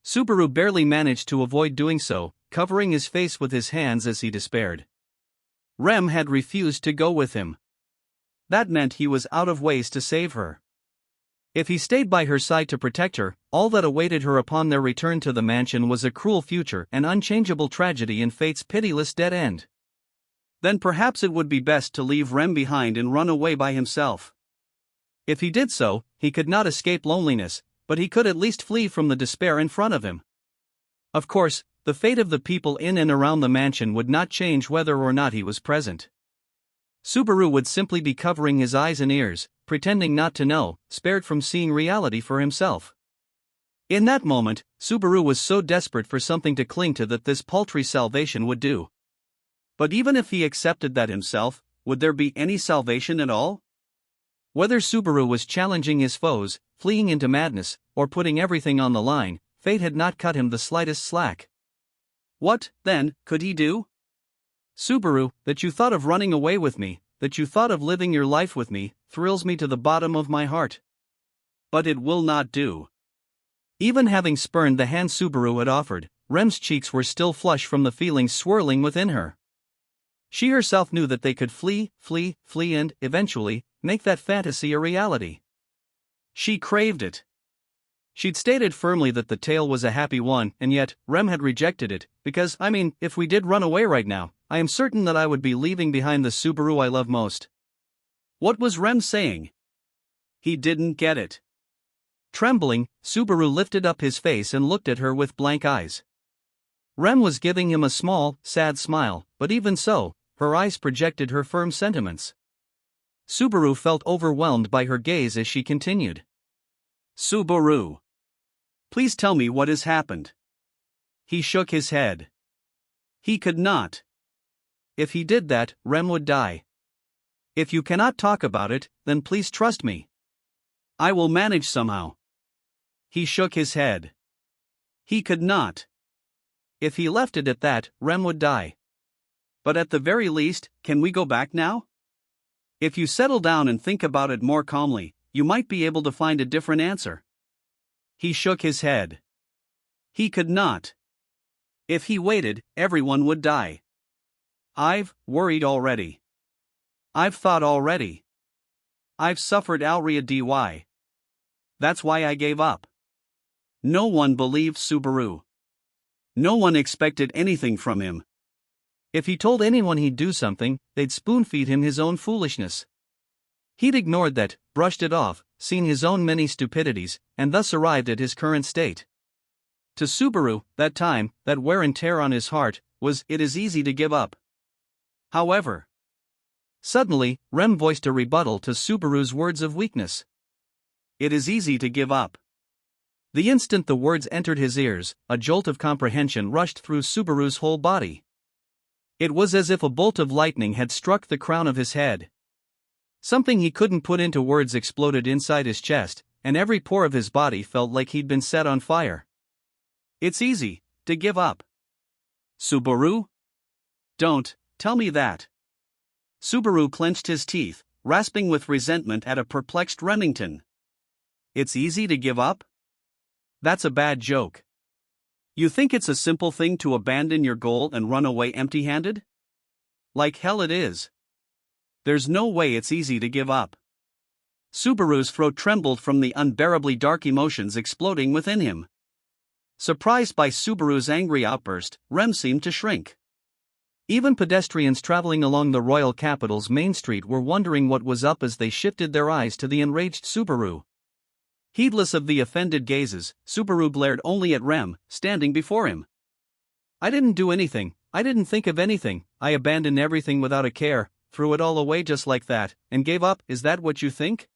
Subaru barely managed to avoid doing so, covering his face with his hands as he despaired. Rem had refused to go with him. That meant he was out of ways to save her. If he stayed by her side to protect her, all that awaited her upon their return to the mansion was a cruel future and unchangeable tragedy in fate's pitiless dead end. Then perhaps it would be best to leave Rem behind and run away by himself. If he did so, he could not escape loneliness, but he could at least flee from the despair in front of him. Of course, the fate of the people in and around the mansion would not change whether or not he was present. Subaru would simply be covering his eyes and ears, pretending not to know, spared from seeing reality for himself. In that moment, Subaru was so desperate for something to cling to that this paltry salvation would do. But even if he accepted that himself, would there be any salvation at all? Whether Subaru was challenging his foes, fleeing into madness, or putting everything on the line, fate had not cut him the slightest slack. What, then, could he do? Subaru, that you thought of running away with me, that you thought of living your life with me, thrills me to the bottom of my heart. But it will not do. Even having spurned the hand Subaru had offered, Rem's cheeks were still flush from the feelings swirling within her. She herself knew that they could flee and, eventually, make that fantasy a reality. She craved it. She'd stated firmly that the tale was a happy one, and yet, Rem had rejected it, because, if we did run away right now, I am certain that I would be leaving behind the Subaru I love most. What was Rem saying? He didn't get it. Trembling, Subaru lifted up his face and looked at her with blank eyes. Rem was giving him a small, sad smile, but even so, her eyes projected her firm sentiments. Subaru felt overwhelmed by her gaze as she continued. Subaru. Please tell me what has happened. He shook his head. He could not. If he did that, Rem would die. If you cannot talk about it, then please trust me. I will manage somehow. He shook his head. He could not. If he left it at that, Rem would die. But at the very least, can we go back now? If you settle down and think about it more calmly, you might be able to find a different answer. He shook his head. He could not. If he waited, everyone would die. I've worried already. I've thought already. I've suffered already. That's why I gave up. No one believed Subaru. No one expected anything from him. If he told anyone he'd do something, they'd spoon-feed him his own foolishness. He'd ignored that, brushed it off, seen his own many stupidities, and thus arrived at his current state. To Subaru, that time, that wear and tear on his heart, it is easy to give up. However, suddenly, Rem voiced a rebuttal to Subaru's words of weakness. It is easy to give up. The instant the words entered his ears, a jolt of comprehension rushed through Subaru's whole body. It was as if a bolt of lightning had struck the crown of his head. Something he couldn't put into words exploded inside his chest, and every pore of his body felt like he'd been set on fire. It's easy to give up. Subaru? Don't tell me that. Subaru clenched his teeth, rasping with resentment at a perplexed Remington. It's easy to give up? That's a bad joke. You think it's a simple thing to abandon your goal and run away empty-handed? Like hell it is. There's no way it's easy to give up. Subaru's throat trembled from the unbearably dark emotions exploding within him. Surprised by Subaru's angry outburst, Rem seemed to shrink. Even pedestrians traveling along the royal capital's main street were wondering what was up as they shifted their eyes to the enraged Subaru. Heedless of the offended gazes, Subaru glared only at Rem, standing before him. I didn't do anything, I didn't think of anything, I abandoned everything without a care, threw it all away just like that, and gave up. Is that what you think?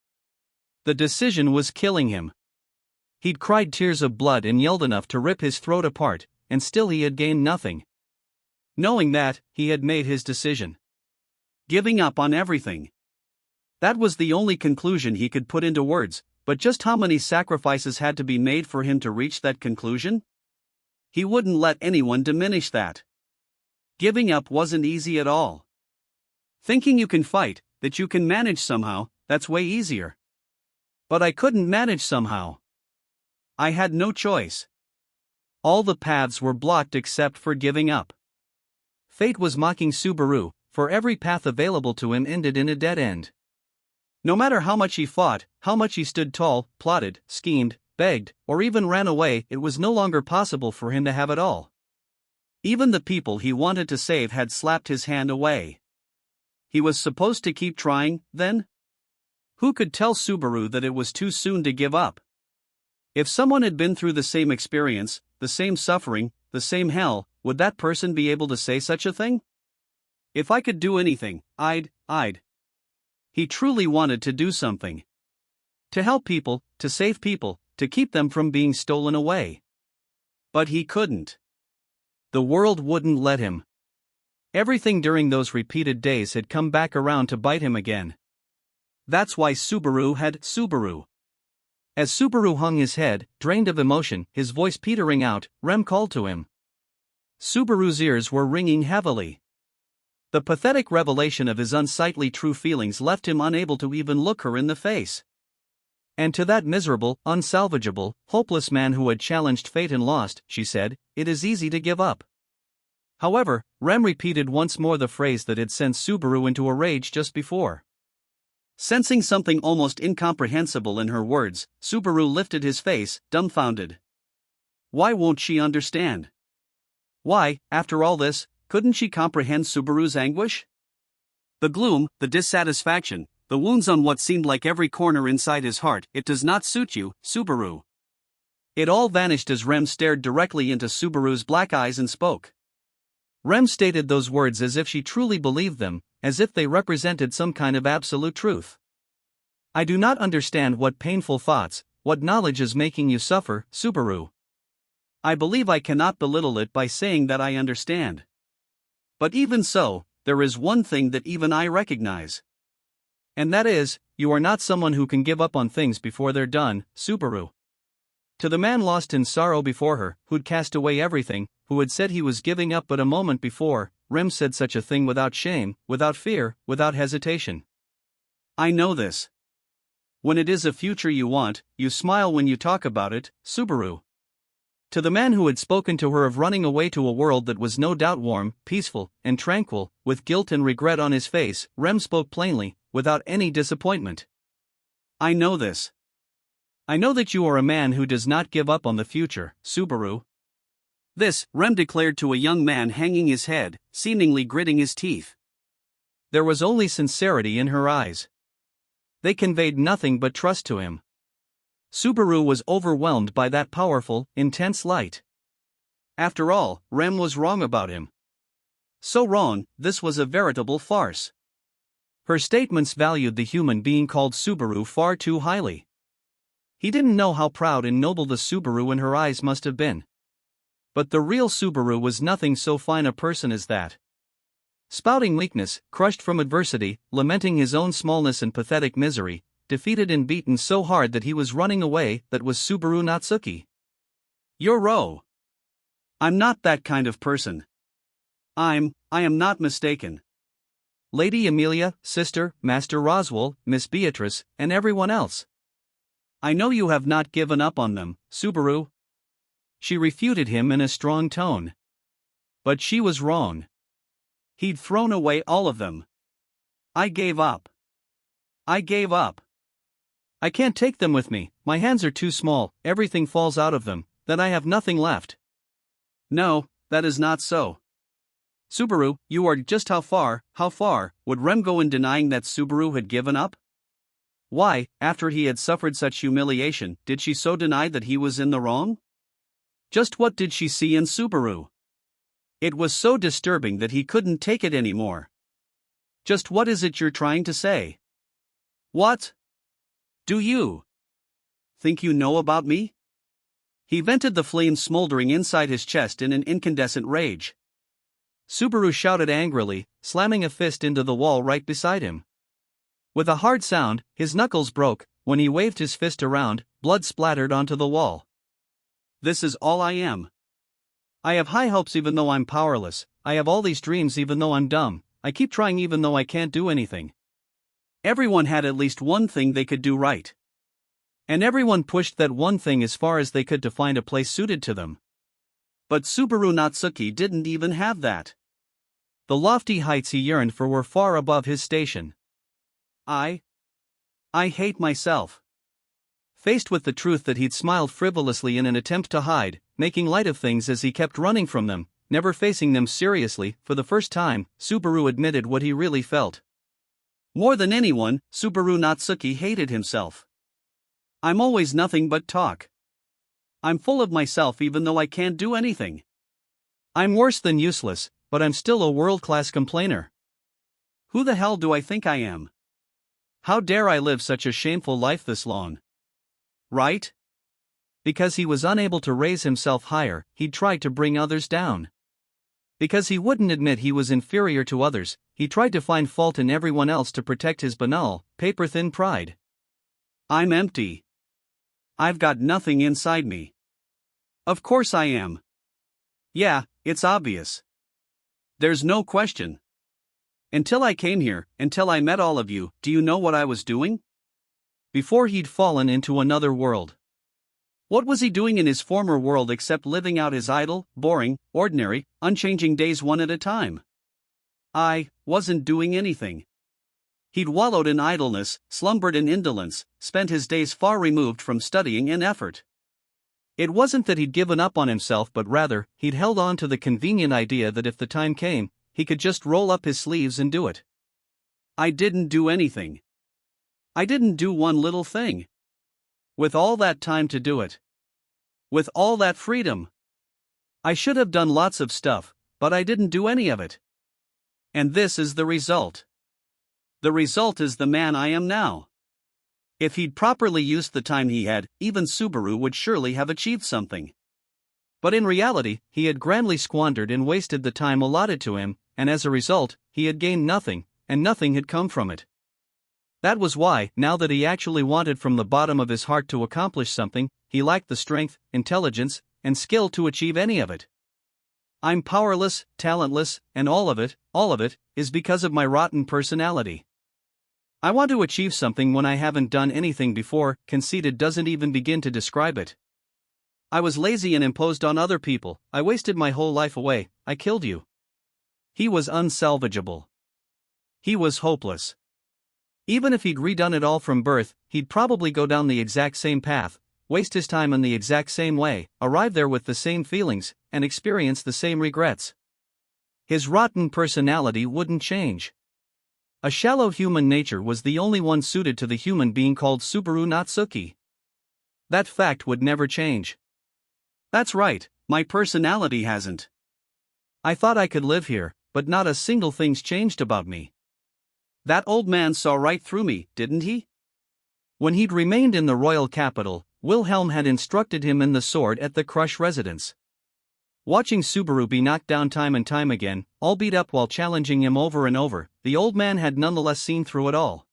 The decision was killing him. He'd cried tears of blood and yelled enough to rip his throat apart, and still he had gained nothing. Knowing that, he had made his decision. Giving up on everything. That was the only conclusion he could put into words, but just how many sacrifices had to be made for him to reach that conclusion? He wouldn't let anyone diminish that. Giving up wasn't easy at all. Thinking you can fight, that you can manage somehow, that's way easier. But I couldn't manage somehow. I had no choice. All the paths were blocked except for giving up. Fate was mocking Subaru, for every path available to him ended in a dead end. No matter how much he fought, how much he stood tall, plotted, schemed, begged, or even ran away, it was no longer possible for him to have it all. Even the people he wanted to save had slapped his hand away. He was supposed to keep trying, then? Who could tell Subaru that it was too soon to give up? If someone had been through the same experience, the same suffering, the same hell, would that person be able to say such a thing? If I could do anything, I'd. He truly wanted to do something. To help people, to save people, to keep them from being stolen away. But he couldn't. The world wouldn't let him. Everything during those repeated days had come back around to bite him again. That's why Subaru had Subaru. As Subaru hung his head, drained of emotion, his voice petering out, Rem called to him. Subaru's ears were ringing heavily. The pathetic revelation of his unsightly true feelings left him unable to even look her in the face. And to that miserable, unsalvageable, hopeless man who had challenged fate and lost, she said, it is easy to give up. However, Rem repeated once more the phrase that had sent Subaru into a rage just before. Sensing something almost incomprehensible in her words, Subaru lifted his face, dumbfounded. Why won't she understand? Why, after all this, couldn't she comprehend Subaru's anguish? The gloom, the dissatisfaction, the wounds on what seemed like every corner inside his heart. It does not suit you, Subaru. It all vanished as Rem stared directly into Subaru's black eyes and spoke. Rem stated those words as if she truly believed them, as if they represented some kind of absolute truth. I do not understand what painful thoughts, what knowledge is making you suffer, Subaru. I believe I cannot belittle it by saying that I understand. But even so, there is one thing that even I recognize. And that is, you are not someone who can give up on things before they're done, Subaru. To the man lost in sorrow before her, who'd cast away everything, who had said he was giving up but a moment before, Rem said such a thing without shame, without fear, without hesitation. I know this. When it is a future you want, you smile when you talk about it, Subaru. To the man who had spoken to her of running away to a world that was no doubt warm, peaceful, and tranquil, with guilt and regret on his face, Rem spoke plainly, without any disappointment. I know this. I know that you are a man who does not give up on the future, Subaru. This, Rem declared to a young man hanging his head, seemingly gritting his teeth. There was only sincerity in her eyes. They conveyed nothing but trust to him. Subaru was overwhelmed by that powerful, intense light. After all, Rem was wrong about him. So wrong, this was a veritable farce. Her statements valued the human being called Subaru far too highly. He didn't know how proud and noble the Subaru in her eyes must have been. But the real Subaru was nothing so fine a person as that. Spouting weakness, crushed from adversity, lamenting his own smallness and pathetic misery, defeated and beaten so hard that he was running away, that was Subaru Natsuki. You're I'm not that kind of person. I am not mistaken. Lady Amelia, Sister, Master Roswell, Miss Beatrice, and everyone else. I know you have not given up on them, Subaru. She refuted him in a strong tone. But she was wrong. He'd thrown away all of them. I gave up. I gave up. I can't take them with me, my hands are too small, everything falls out of them, then I have nothing left. No, that is not so. Subaru, you are just how far, would Rem go in denying that Subaru had given up? Why, after he had suffered such humiliation, did she so deny that he was in the wrong? Just what did she see in Subaru? It was so disturbing that he couldn't take it anymore. Just what is it you're trying to say? What? Do you think you know about me? He vented the flames smoldering inside his chest in an incandescent rage. Subaru shouted angrily, slamming a fist into the wall right beside him. With a hard sound, his knuckles broke. When he waved his fist around, blood splattered onto the wall. This is all I am. I have high hopes even though I'm powerless, I have all these dreams even though I'm dumb, I keep trying even though I can't do anything. Everyone had at least one thing they could do right. And everyone pushed that one thing as far as they could to find a place suited to them. But Subaru Natsuki didn't even have that. The lofty heights he yearned for were far above his station. I hate myself. Faced with the truth that he'd smiled frivolously in an attempt to hide, making light of things as he kept running from them, never facing them seriously, for the first time, Subaru admitted what he really felt. More than anyone, Subaru Natsuki hated himself. I'm always nothing but talk. I'm full of myself even though I can't do anything. I'm worse than useless, but I'm still a world-class complainer. Who the hell do I think I am? How dare I live such a shameful life this long? Right? Because he was unable to raise himself higher, he tried to bring others down. Because he wouldn't admit he was inferior to others, he tried to find fault in everyone else to protect his banal, paper-thin pride. I'm empty. I've got nothing inside me. Of course I am. Yeah, it's obvious. There's no question. Until I came here, until I met all of you, do you know what I was doing? Before he'd fallen into another world. What was he doing in his former world except living out his idle, boring, ordinary, unchanging days one at a time? I wasn't doing anything. He'd wallowed in idleness, slumbered in indolence, spent his days far removed from studying and effort. It wasn't that he'd given up on himself, but rather, he'd held on to the convenient idea that if the time came, he could just roll up his sleeves and do it. I didn't do anything. I didn't do one little thing. With all that time to do it. With all that freedom. I should have done lots of stuff, but I didn't do any of it. And this is the result. The result is the man I am now. If he'd properly used the time he had, even Subaru would surely have achieved something. But in reality, he had grandly squandered and wasted the time allotted to him, and as a result, he had gained nothing, and nothing had come from it. That was why, now that he actually wanted from the bottom of his heart to accomplish something, he lacked the strength, intelligence, and skill to achieve any of it. I'm powerless, talentless, and all of it, is because of my rotten personality. I want to achieve something when I haven't done anything before. Conceited doesn't even begin to describe it. I was lazy and imposed on other people. I wasted my whole life away. I killed you. He was unsalvageable. He was hopeless. Even if he'd redone it all from birth, he'd probably go down the exact same path, waste his time in the exact same way, arrive there with the same feelings, and experience the same regrets. His rotten personality wouldn't change. A shallow human nature was the only one suited to the human being called Subaru Natsuki. That fact would never change. That's right, my personality hasn't. I thought I could live here, but not a single thing's changed about me. That old man saw right through me, didn't he? When he'd remained in the royal capital, Wilhelm had instructed him in the sword at the Crush residence. Watching Subaru be knocked down time and time again, all beat up while challenging him over and over, the old man had nonetheless seen through it all.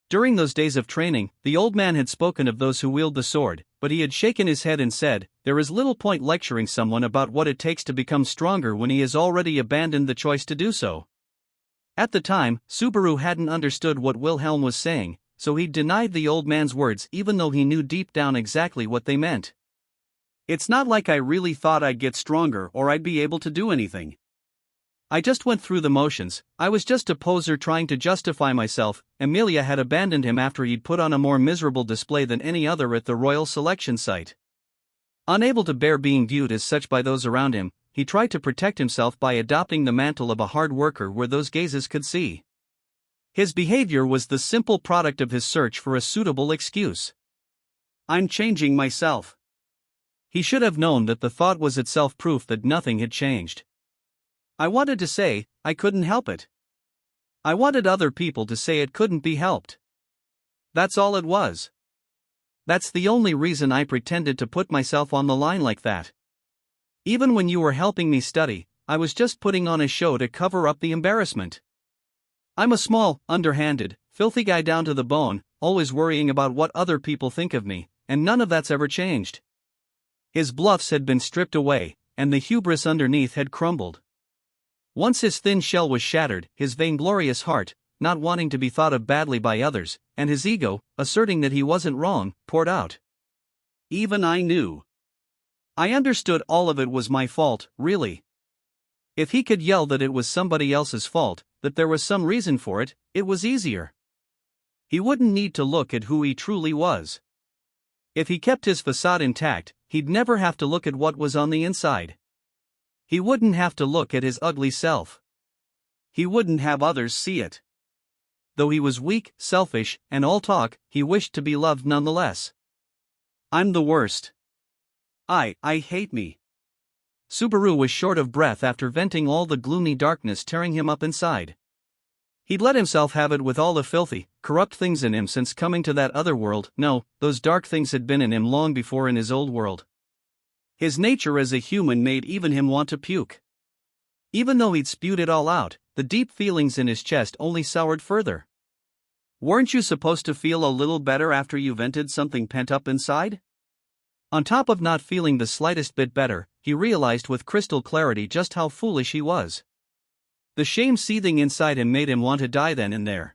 During those days of training, the old man had spoken of those who wield the sword, but he had shaken his head and said, "There is little point lecturing someone about what it takes to become stronger when he has already abandoned the choice to do so." At the time, Subaru hadn't understood what Wilhelm was saying, so he denied the old man's words even though he knew deep down exactly what they meant. It's not like I really thought I'd get stronger or I'd be able to do anything. I just went through the motions. I was just a poser trying to justify myself. Emilia had abandoned him after he'd put on a more miserable display than any other at the royal selection site. Unable to bear being viewed as such by those around him, he tried to protect himself by adopting the mantle of a hard worker where those gazes could see. His behavior was the simple product of his search for a suitable excuse. I'm changing myself. He should have known that the thought was itself proof that nothing had changed. I wanted to say, I couldn't help it. I wanted other people to say it couldn't be helped. That's all it was. That's the only reason I pretended to put myself on the line like that. Even when you were helping me study, I was just putting on a show to cover up the embarrassment. I'm a small, underhanded, filthy guy down to the bone, always worrying about what other people think of me, and none of that's ever changed. His bluffs had been stripped away, and the hubris underneath had crumbled. Once his thin shell was shattered, his vainglorious heart, not wanting to be thought of badly by others, and his ego, asserting that he wasn't wrong, poured out. Even I knew. I understood all of it was my fault, really. If he could yell that it was somebody else's fault, that there was some reason for it, it was easier. He wouldn't need to look at who he truly was. If he kept his facade intact, he'd never have to look at what was on the inside. He wouldn't have to look at his ugly self. He wouldn't have others see it. Though he was weak, selfish, and all talk, he wished to be loved nonetheless. I'm the worst. I hate me. Subaru was short of breath after venting all the gloomy darkness tearing him up inside. He'd let himself have it with all the filthy, corrupt things in him since coming to that other world. No, those dark things had been in him long before in his old world. His nature as a human made even him want to puke. Even though he'd spewed it all out, the deep feelings in his chest only soured further. Weren't you supposed to feel a little better after you vented something pent up inside? On top of not feeling the slightest bit better, he realized with crystal clarity just how foolish he was. The shame seething inside him made him want to die then and there.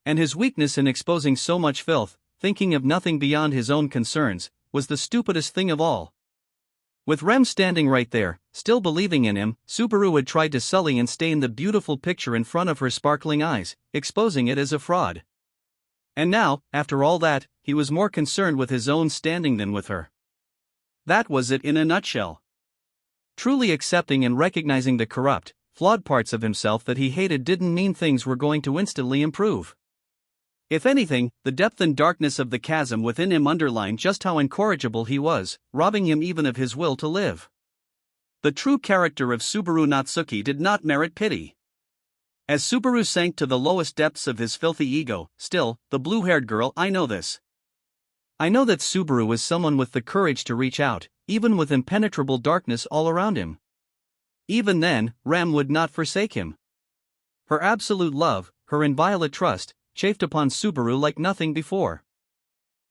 And his weakness in exposing so much filth, thinking of nothing beyond his own concerns, was the stupidest thing of all. With Rem standing right there, still believing in him, Subaru had tried to sully and stain the beautiful picture in front of her sparkling eyes, exposing it as a fraud. And now, after all that, he was more concerned with his own standing than with her. That was it in a nutshell. Truly accepting and recognizing the corrupt, flawed parts of himself that he hated didn't mean things were going to instantly improve. If anything, the depth and darkness of the chasm within him underlined just how incorrigible he was, robbing him even of his will to live. The true character of Subaru Natsuki did not merit pity. As Subaru sank to the lowest depths of his filthy ego, still, the blue-haired girl, I know this. I know that Subaru is someone with the courage to reach out, even with impenetrable darkness all around him. Even then, Rem would not forsake him. Her absolute love, her inviolate trust, chafed upon Subaru like nothing before.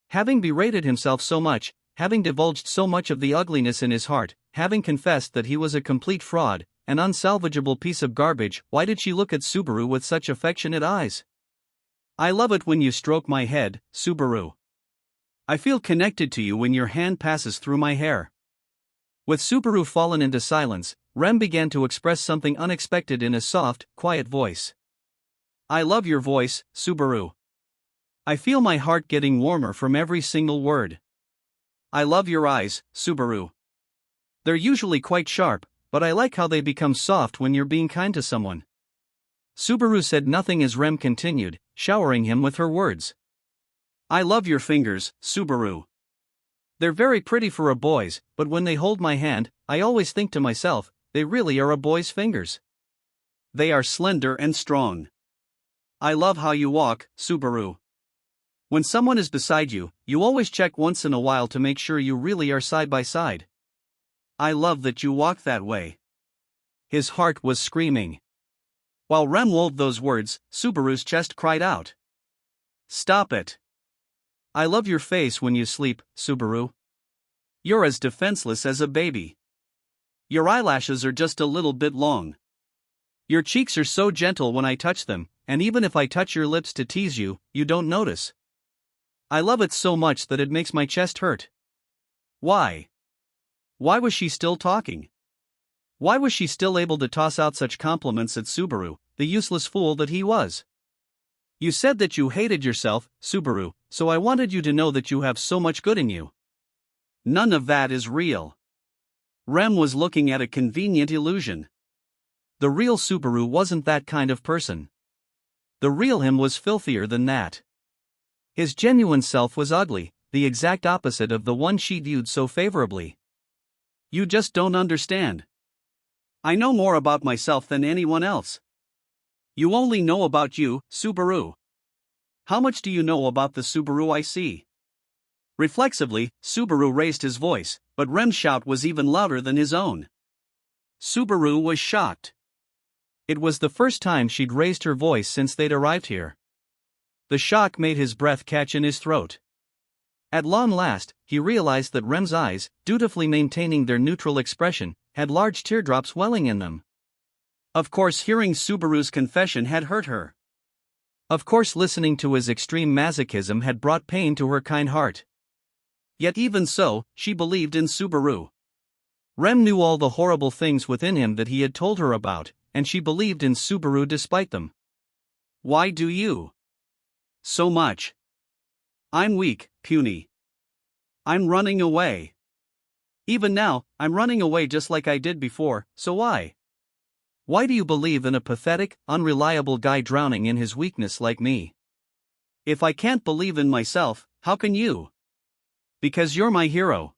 Having berated himself so much, having divulged so much of the ugliness in his heart, having confessed that he was a complete fraud, an unsalvageable piece of garbage, why did she look at Subaru with such affectionate eyes? I love it when you stroke my head, Subaru. I feel connected to you when your hand passes through my hair. With Subaru fallen into silence, Rem began to express something unexpected in a soft, quiet voice. I love your voice, Subaru. I feel my heart getting warmer from every single word. I love your eyes, Subaru. They're usually quite sharp, but I like how they become soft when you're being kind to someone. Subaru said nothing as Rem continued, showering him with her words. I love your fingers, Subaru. They're very pretty for a boy's, but when they hold my hand, I always think to myself, they really are a boy's fingers. They are slender and strong. I love how you walk, Subaru. When someone is beside you, you always check once in a while to make sure you really are side by side. I love that you walk that way. His heart was screaming. While Rem wove those words, Subaru's chest cried out. Stop it. I love your face when you sleep, Subaru. You're as defenseless as a baby. Your eyelashes are just a little bit long. Your cheeks are so gentle when I touch them, and even if I touch your lips to tease you, you don't notice. I love it so much that it makes my chest hurt. Why? Why was she still talking? Why was she still able to toss out such compliments at Subaru, the useless fool that he was? You said that you hated yourself, Subaru, so I wanted you to know that you have so much good in you. None of that is real. Rem was looking at a convenient illusion. The real Subaru wasn't that kind of person. The real him was filthier than that. His genuine self was ugly, the exact opposite of the one she viewed so favorably. You just don't understand. I know more about myself than anyone else. You only know about you, Subaru. How much do you know about the Subaru I see? Reflexively, Subaru raised his voice, but Rem's shout was even louder than his own. Subaru was shocked. It was the first time she'd raised her voice since they'd arrived here. The shock made his breath catch in his throat. At long last, he realized that Rem's eyes, dutifully maintaining their neutral expression, had large teardrops welling in them. Of course, hearing Subaru's confession had hurt her. Of course, listening to his extreme masochism had brought pain to her kind heart. Yet even so, she believed in Subaru. Rem knew all the horrible things within him that he had told her about, and she believed in Subaru despite them. Why do you? So much. I'm weak, puny. I'm running away. Even now, I'm running away just like I did before, so why? Why do you believe in a pathetic, unreliable guy drowning in his weakness like me? If I can't believe in myself, how can you? Because you're my hero.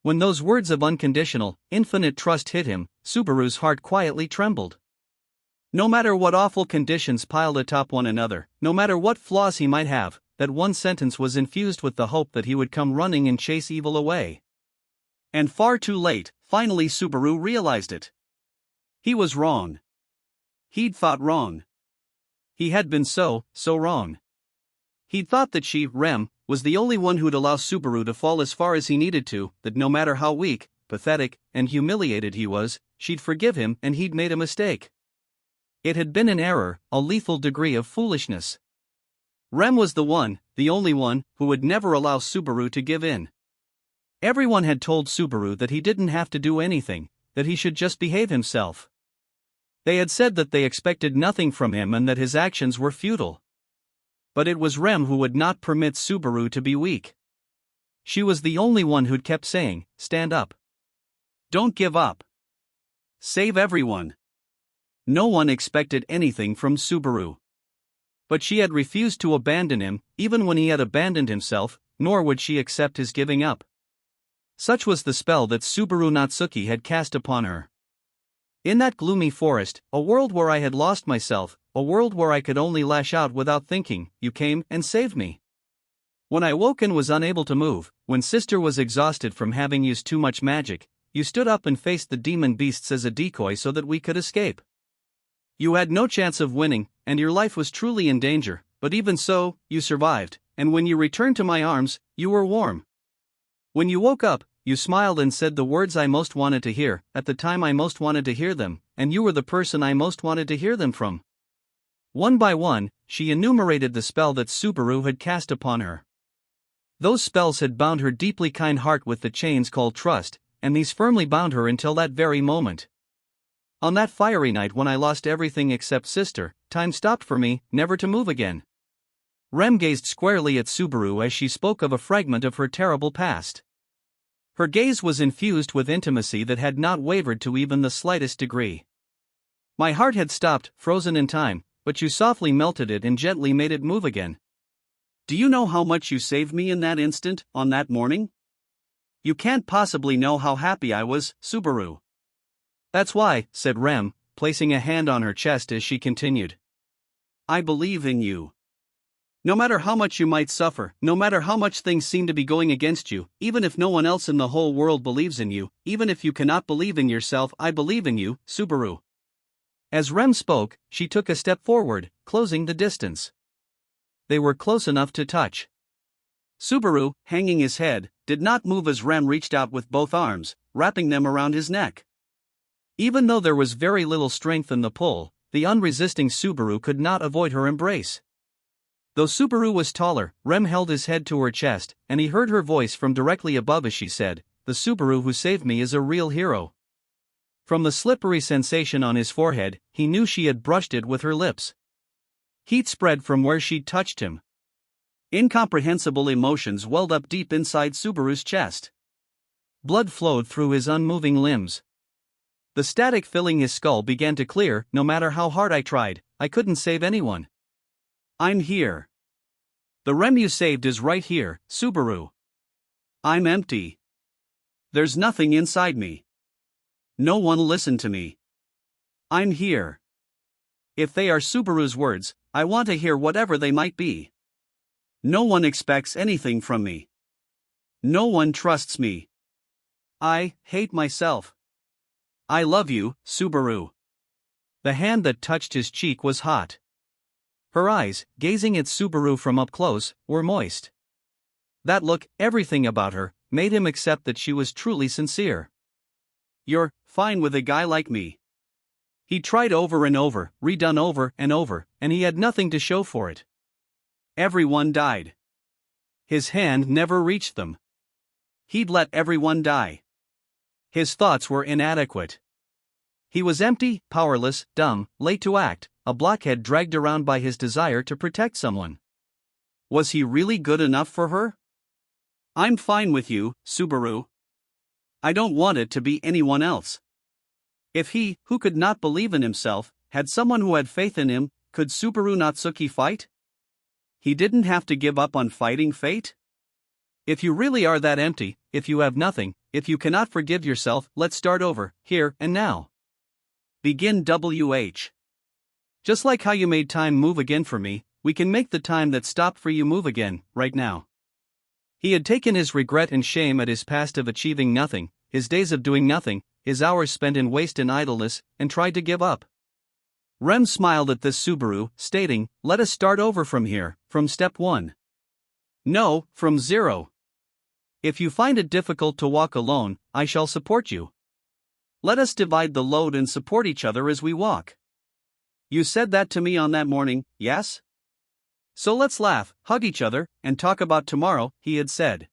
When those words of unconditional, infinite trust hit him, Subaru's heart quietly trembled. No matter what awful conditions piled atop one another, no matter what flaws he might have, that one sentence was infused with the hope that he would come running and chase evil away. And far too late, finally Subaru realized it. He was wrong. He'd thought wrong. He had been so wrong. He'd thought that she, Rem, was the only one who'd allow Subaru to fall as far as he needed to, that no matter how weak, pathetic, and humiliated he was, she'd forgive him and he'd made a mistake. It had been an error, a lethal degree of foolishness. Rem was the one, the only one, who would never allow Subaru to give in. Everyone had told Subaru that he didn't have to do anything, that he should just behave himself. They had said that they expected nothing from him and that his actions were futile. But it was Rem who would not permit Subaru to be weak. She was the only one who'd kept saying, "Stand up. Don't give up. Save everyone." No one expected anything from Subaru. But she had refused to abandon him, even when he had abandoned himself, nor would she accept his giving up. Such was the spell that Subaru Natsuki had cast upon her. In that gloomy forest, a world where I had lost myself, a world where I could only lash out without thinking, you came and saved me. When I woke and was unable to move, when Sister was exhausted from having used too much magic, you stood up and faced the demon beasts as a decoy so that we could escape. You had no chance of winning, and your life was truly in danger, but even so, you survived, and when you returned to my arms, you were warm. When you woke up, you smiled and said the words I most wanted to hear, at the time I most wanted to hear them, and you were the person I most wanted to hear them from. One by one, she enumerated the spell that Subaru had cast upon her. Those spells had bound her deeply kind heart with the chains called trust, and these firmly bound her until that very moment. On that fiery night when I lost everything except Sister, time stopped for me, never to move again. Rem gazed squarely at Subaru as she spoke of a fragment of her terrible past. Her gaze was infused with intimacy that had not wavered to even the slightest degree. My heart had stopped, frozen in time, but you softly melted it and gently made it move again. Do you know how much you saved me in that instant, on that morning? You can't possibly know how happy I was, Subaru. That's why, said Rem, placing a hand on her chest as she continued. I believe in you. No matter how much you might suffer, no matter how much things seem to be going against you, even if no one else in the whole world believes in you, even if you cannot believe in yourself, I believe in you, Subaru. As Rem spoke, she took a step forward, closing the distance. They were close enough to touch. Subaru, hanging his head, did not move as Rem reached out with both arms, wrapping them around his neck. Even though there was very little strength in the pull, the unresisting Subaru could not avoid her embrace. Though Subaru was taller, Rem held his head to her chest, and he heard her voice from directly above as she said, "The Subaru who saved me is a real hero." From the slippery sensation on his forehead, he knew she had brushed it with her lips. Heat spread from where she'd touched him. Incomprehensible emotions welled up deep inside Subaru's chest. Blood flowed through his unmoving limbs. The static filling his skull began to clear. No matter how hard I tried, I couldn't save anyone. I'm here. The Rem you saved is right here, Subaru. I'm empty. There's nothing inside me. No one listened to me. I'm here. If they are Subaru's words, I want to hear whatever they might be. No one expects anything from me. No one trusts me. I hate myself. I love you, Subaru. The hand that touched his cheek was hot. Her eyes, gazing at Subaru from up close, were moist. That look, everything about her, made him accept that she was truly sincere. You're fine with a guy like me. He tried over and over, redone over, and he had nothing to show for it. Everyone died. His hand never reached them. He'd let everyone die. His thoughts were inadequate. He was empty, powerless, dumb, late to act, a blockhead dragged around by his desire to protect someone. Was he really good enough for her? I'm fine with you, Subaru. I don't want it to be anyone else. If he, who could not believe in himself, had someone who had faith in him, could Subaru Natsuki fight? He didn't have to give up on fighting fate? If you really are that empty, if you have nothing, if you cannot forgive yourself, let's start over, here and now. Begin WH. Just like how you made time move again for me, we can make the time that stopped for you move again, right now. He had taken his regret and shame at his past of achieving nothing, his days of doing nothing, his hours spent in waste and idleness, and tried to give up. Rem smiled at this Subaru, stating, "Let us start over from here, from step 1. No, from 0. If you find it difficult to walk alone, I shall support you. Let us divide the load and support each other as we walk. You said that to me on that morning, yes? So let's laugh, hug each other, and talk about tomorrow," he had said.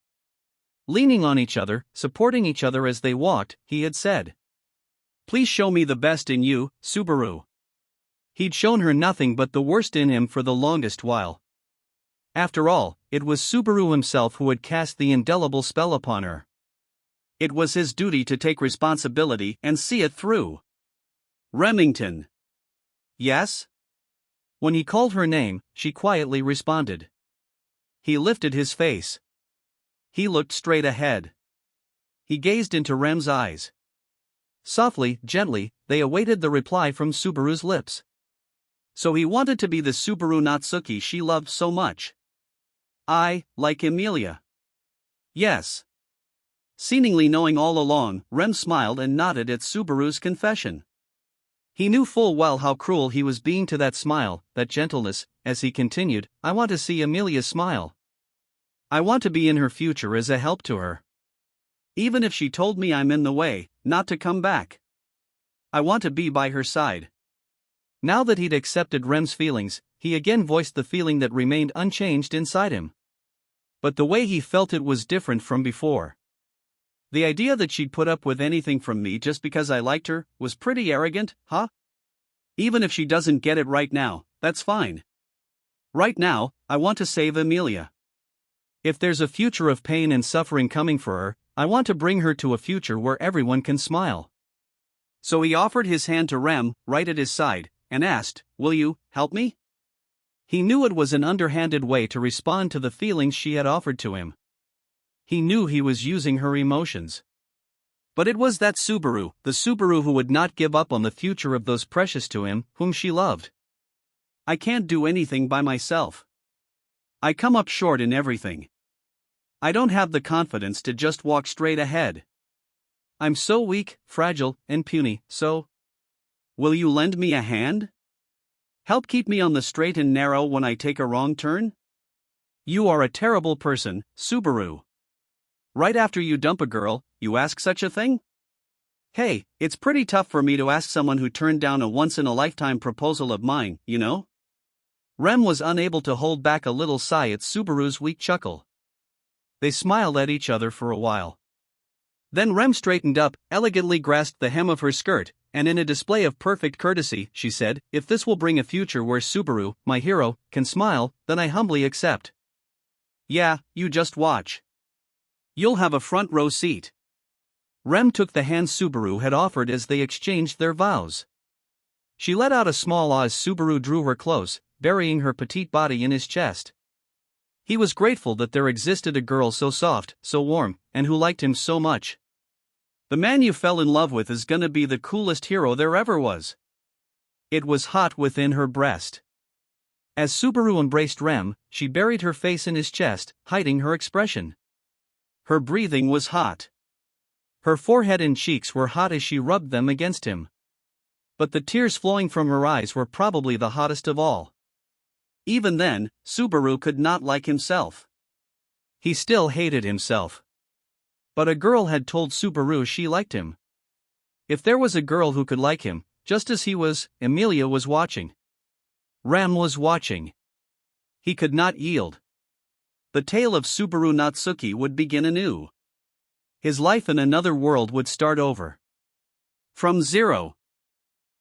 Leaning on each other, supporting each other as they walked, he had said, "Please show me the best in you, Subaru." He'd shown her nothing but the worst in him for the longest while. After all, it was Subaru himself who had cast the indelible spell upon her. It was his duty to take responsibility and see it through. Remington. Yes? When he called her name, she quietly responded. He lifted his face. He looked straight ahead. He gazed into Rem's eyes. Softly, gently, they awaited the reply from Subaru's lips. So he wanted to be the Subaru Natsuki she loved so much. Like Emilia. Yes. Seemingly knowing all along, Rem smiled and nodded at Subaru's confession. He knew full well how cruel he was being to that smile, that gentleness, as he continued, "I want to see Emilia smile. I want to be in her future as a help to her. Even if she told me I'm in the way, not to come back. I want to be by her side." Now that he'd accepted Rem's feelings, he again voiced the feeling that remained unchanged inside him. But the way he felt it was different from before. The idea that she'd put up with anything from me just because I liked her was pretty arrogant, huh? Even if she doesn't get it right now, that's fine. Right now, I want to save Emilia. If there's a future of pain and suffering coming for her, I want to bring her to a future where everyone can smile. So he offered his hand to Rem, right at his side, and asked, "Will you help me?" He knew it was an underhanded way to respond to the feelings she had offered to him. He knew he was using her emotions. But it was that Subaru, the Subaru who would not give up on the future of those precious to him, whom she loved. "I can't do anything by myself. I come up short in everything. I don't have the confidence to just walk straight ahead. I'm so weak, fragile, and puny, so... Will you lend me a hand? Help keep me on the straight and narrow when I take a wrong turn? You are a terrible person, Subaru. Right after you dump a girl, you ask such a thing? Hey, it's pretty tough for me to ask someone who turned down a once-in-a-lifetime proposal of mine, you know?" Rem was unable to hold back a little sigh at Subaru's weak chuckle. They smiled at each other for a while. Then Rem straightened up, elegantly grasped the hem of her skirt, and in a display of perfect courtesy, she said, "If this will bring a future where Subaru, my hero, can smile, then I humbly accept. Yeah, you just watch. You'll have a front row seat." Rem took the hand Subaru had offered as they exchanged their vows. She let out a small ah as Subaru drew her close, burying her petite body in his chest. He was grateful that there existed a girl so soft, so warm, and who liked him so much. The man you fell in love with is gonna be the coolest hero there ever was. It was hot within her breast. As Subaru embraced Rem, she buried her face in his chest, hiding her expression. Her breathing was hot. Her forehead and cheeks were hot as she rubbed them against him. But the tears flowing from her eyes were probably the hottest of all. Even then, Subaru could not like himself. He still hated himself. But a girl had told Subaru she liked him. If there was a girl who could like him, just as he was, Emilia was watching. Rem was watching. He could not yield. The tale of Subaru Natsuki would begin anew. His life in another world would start over. From 0.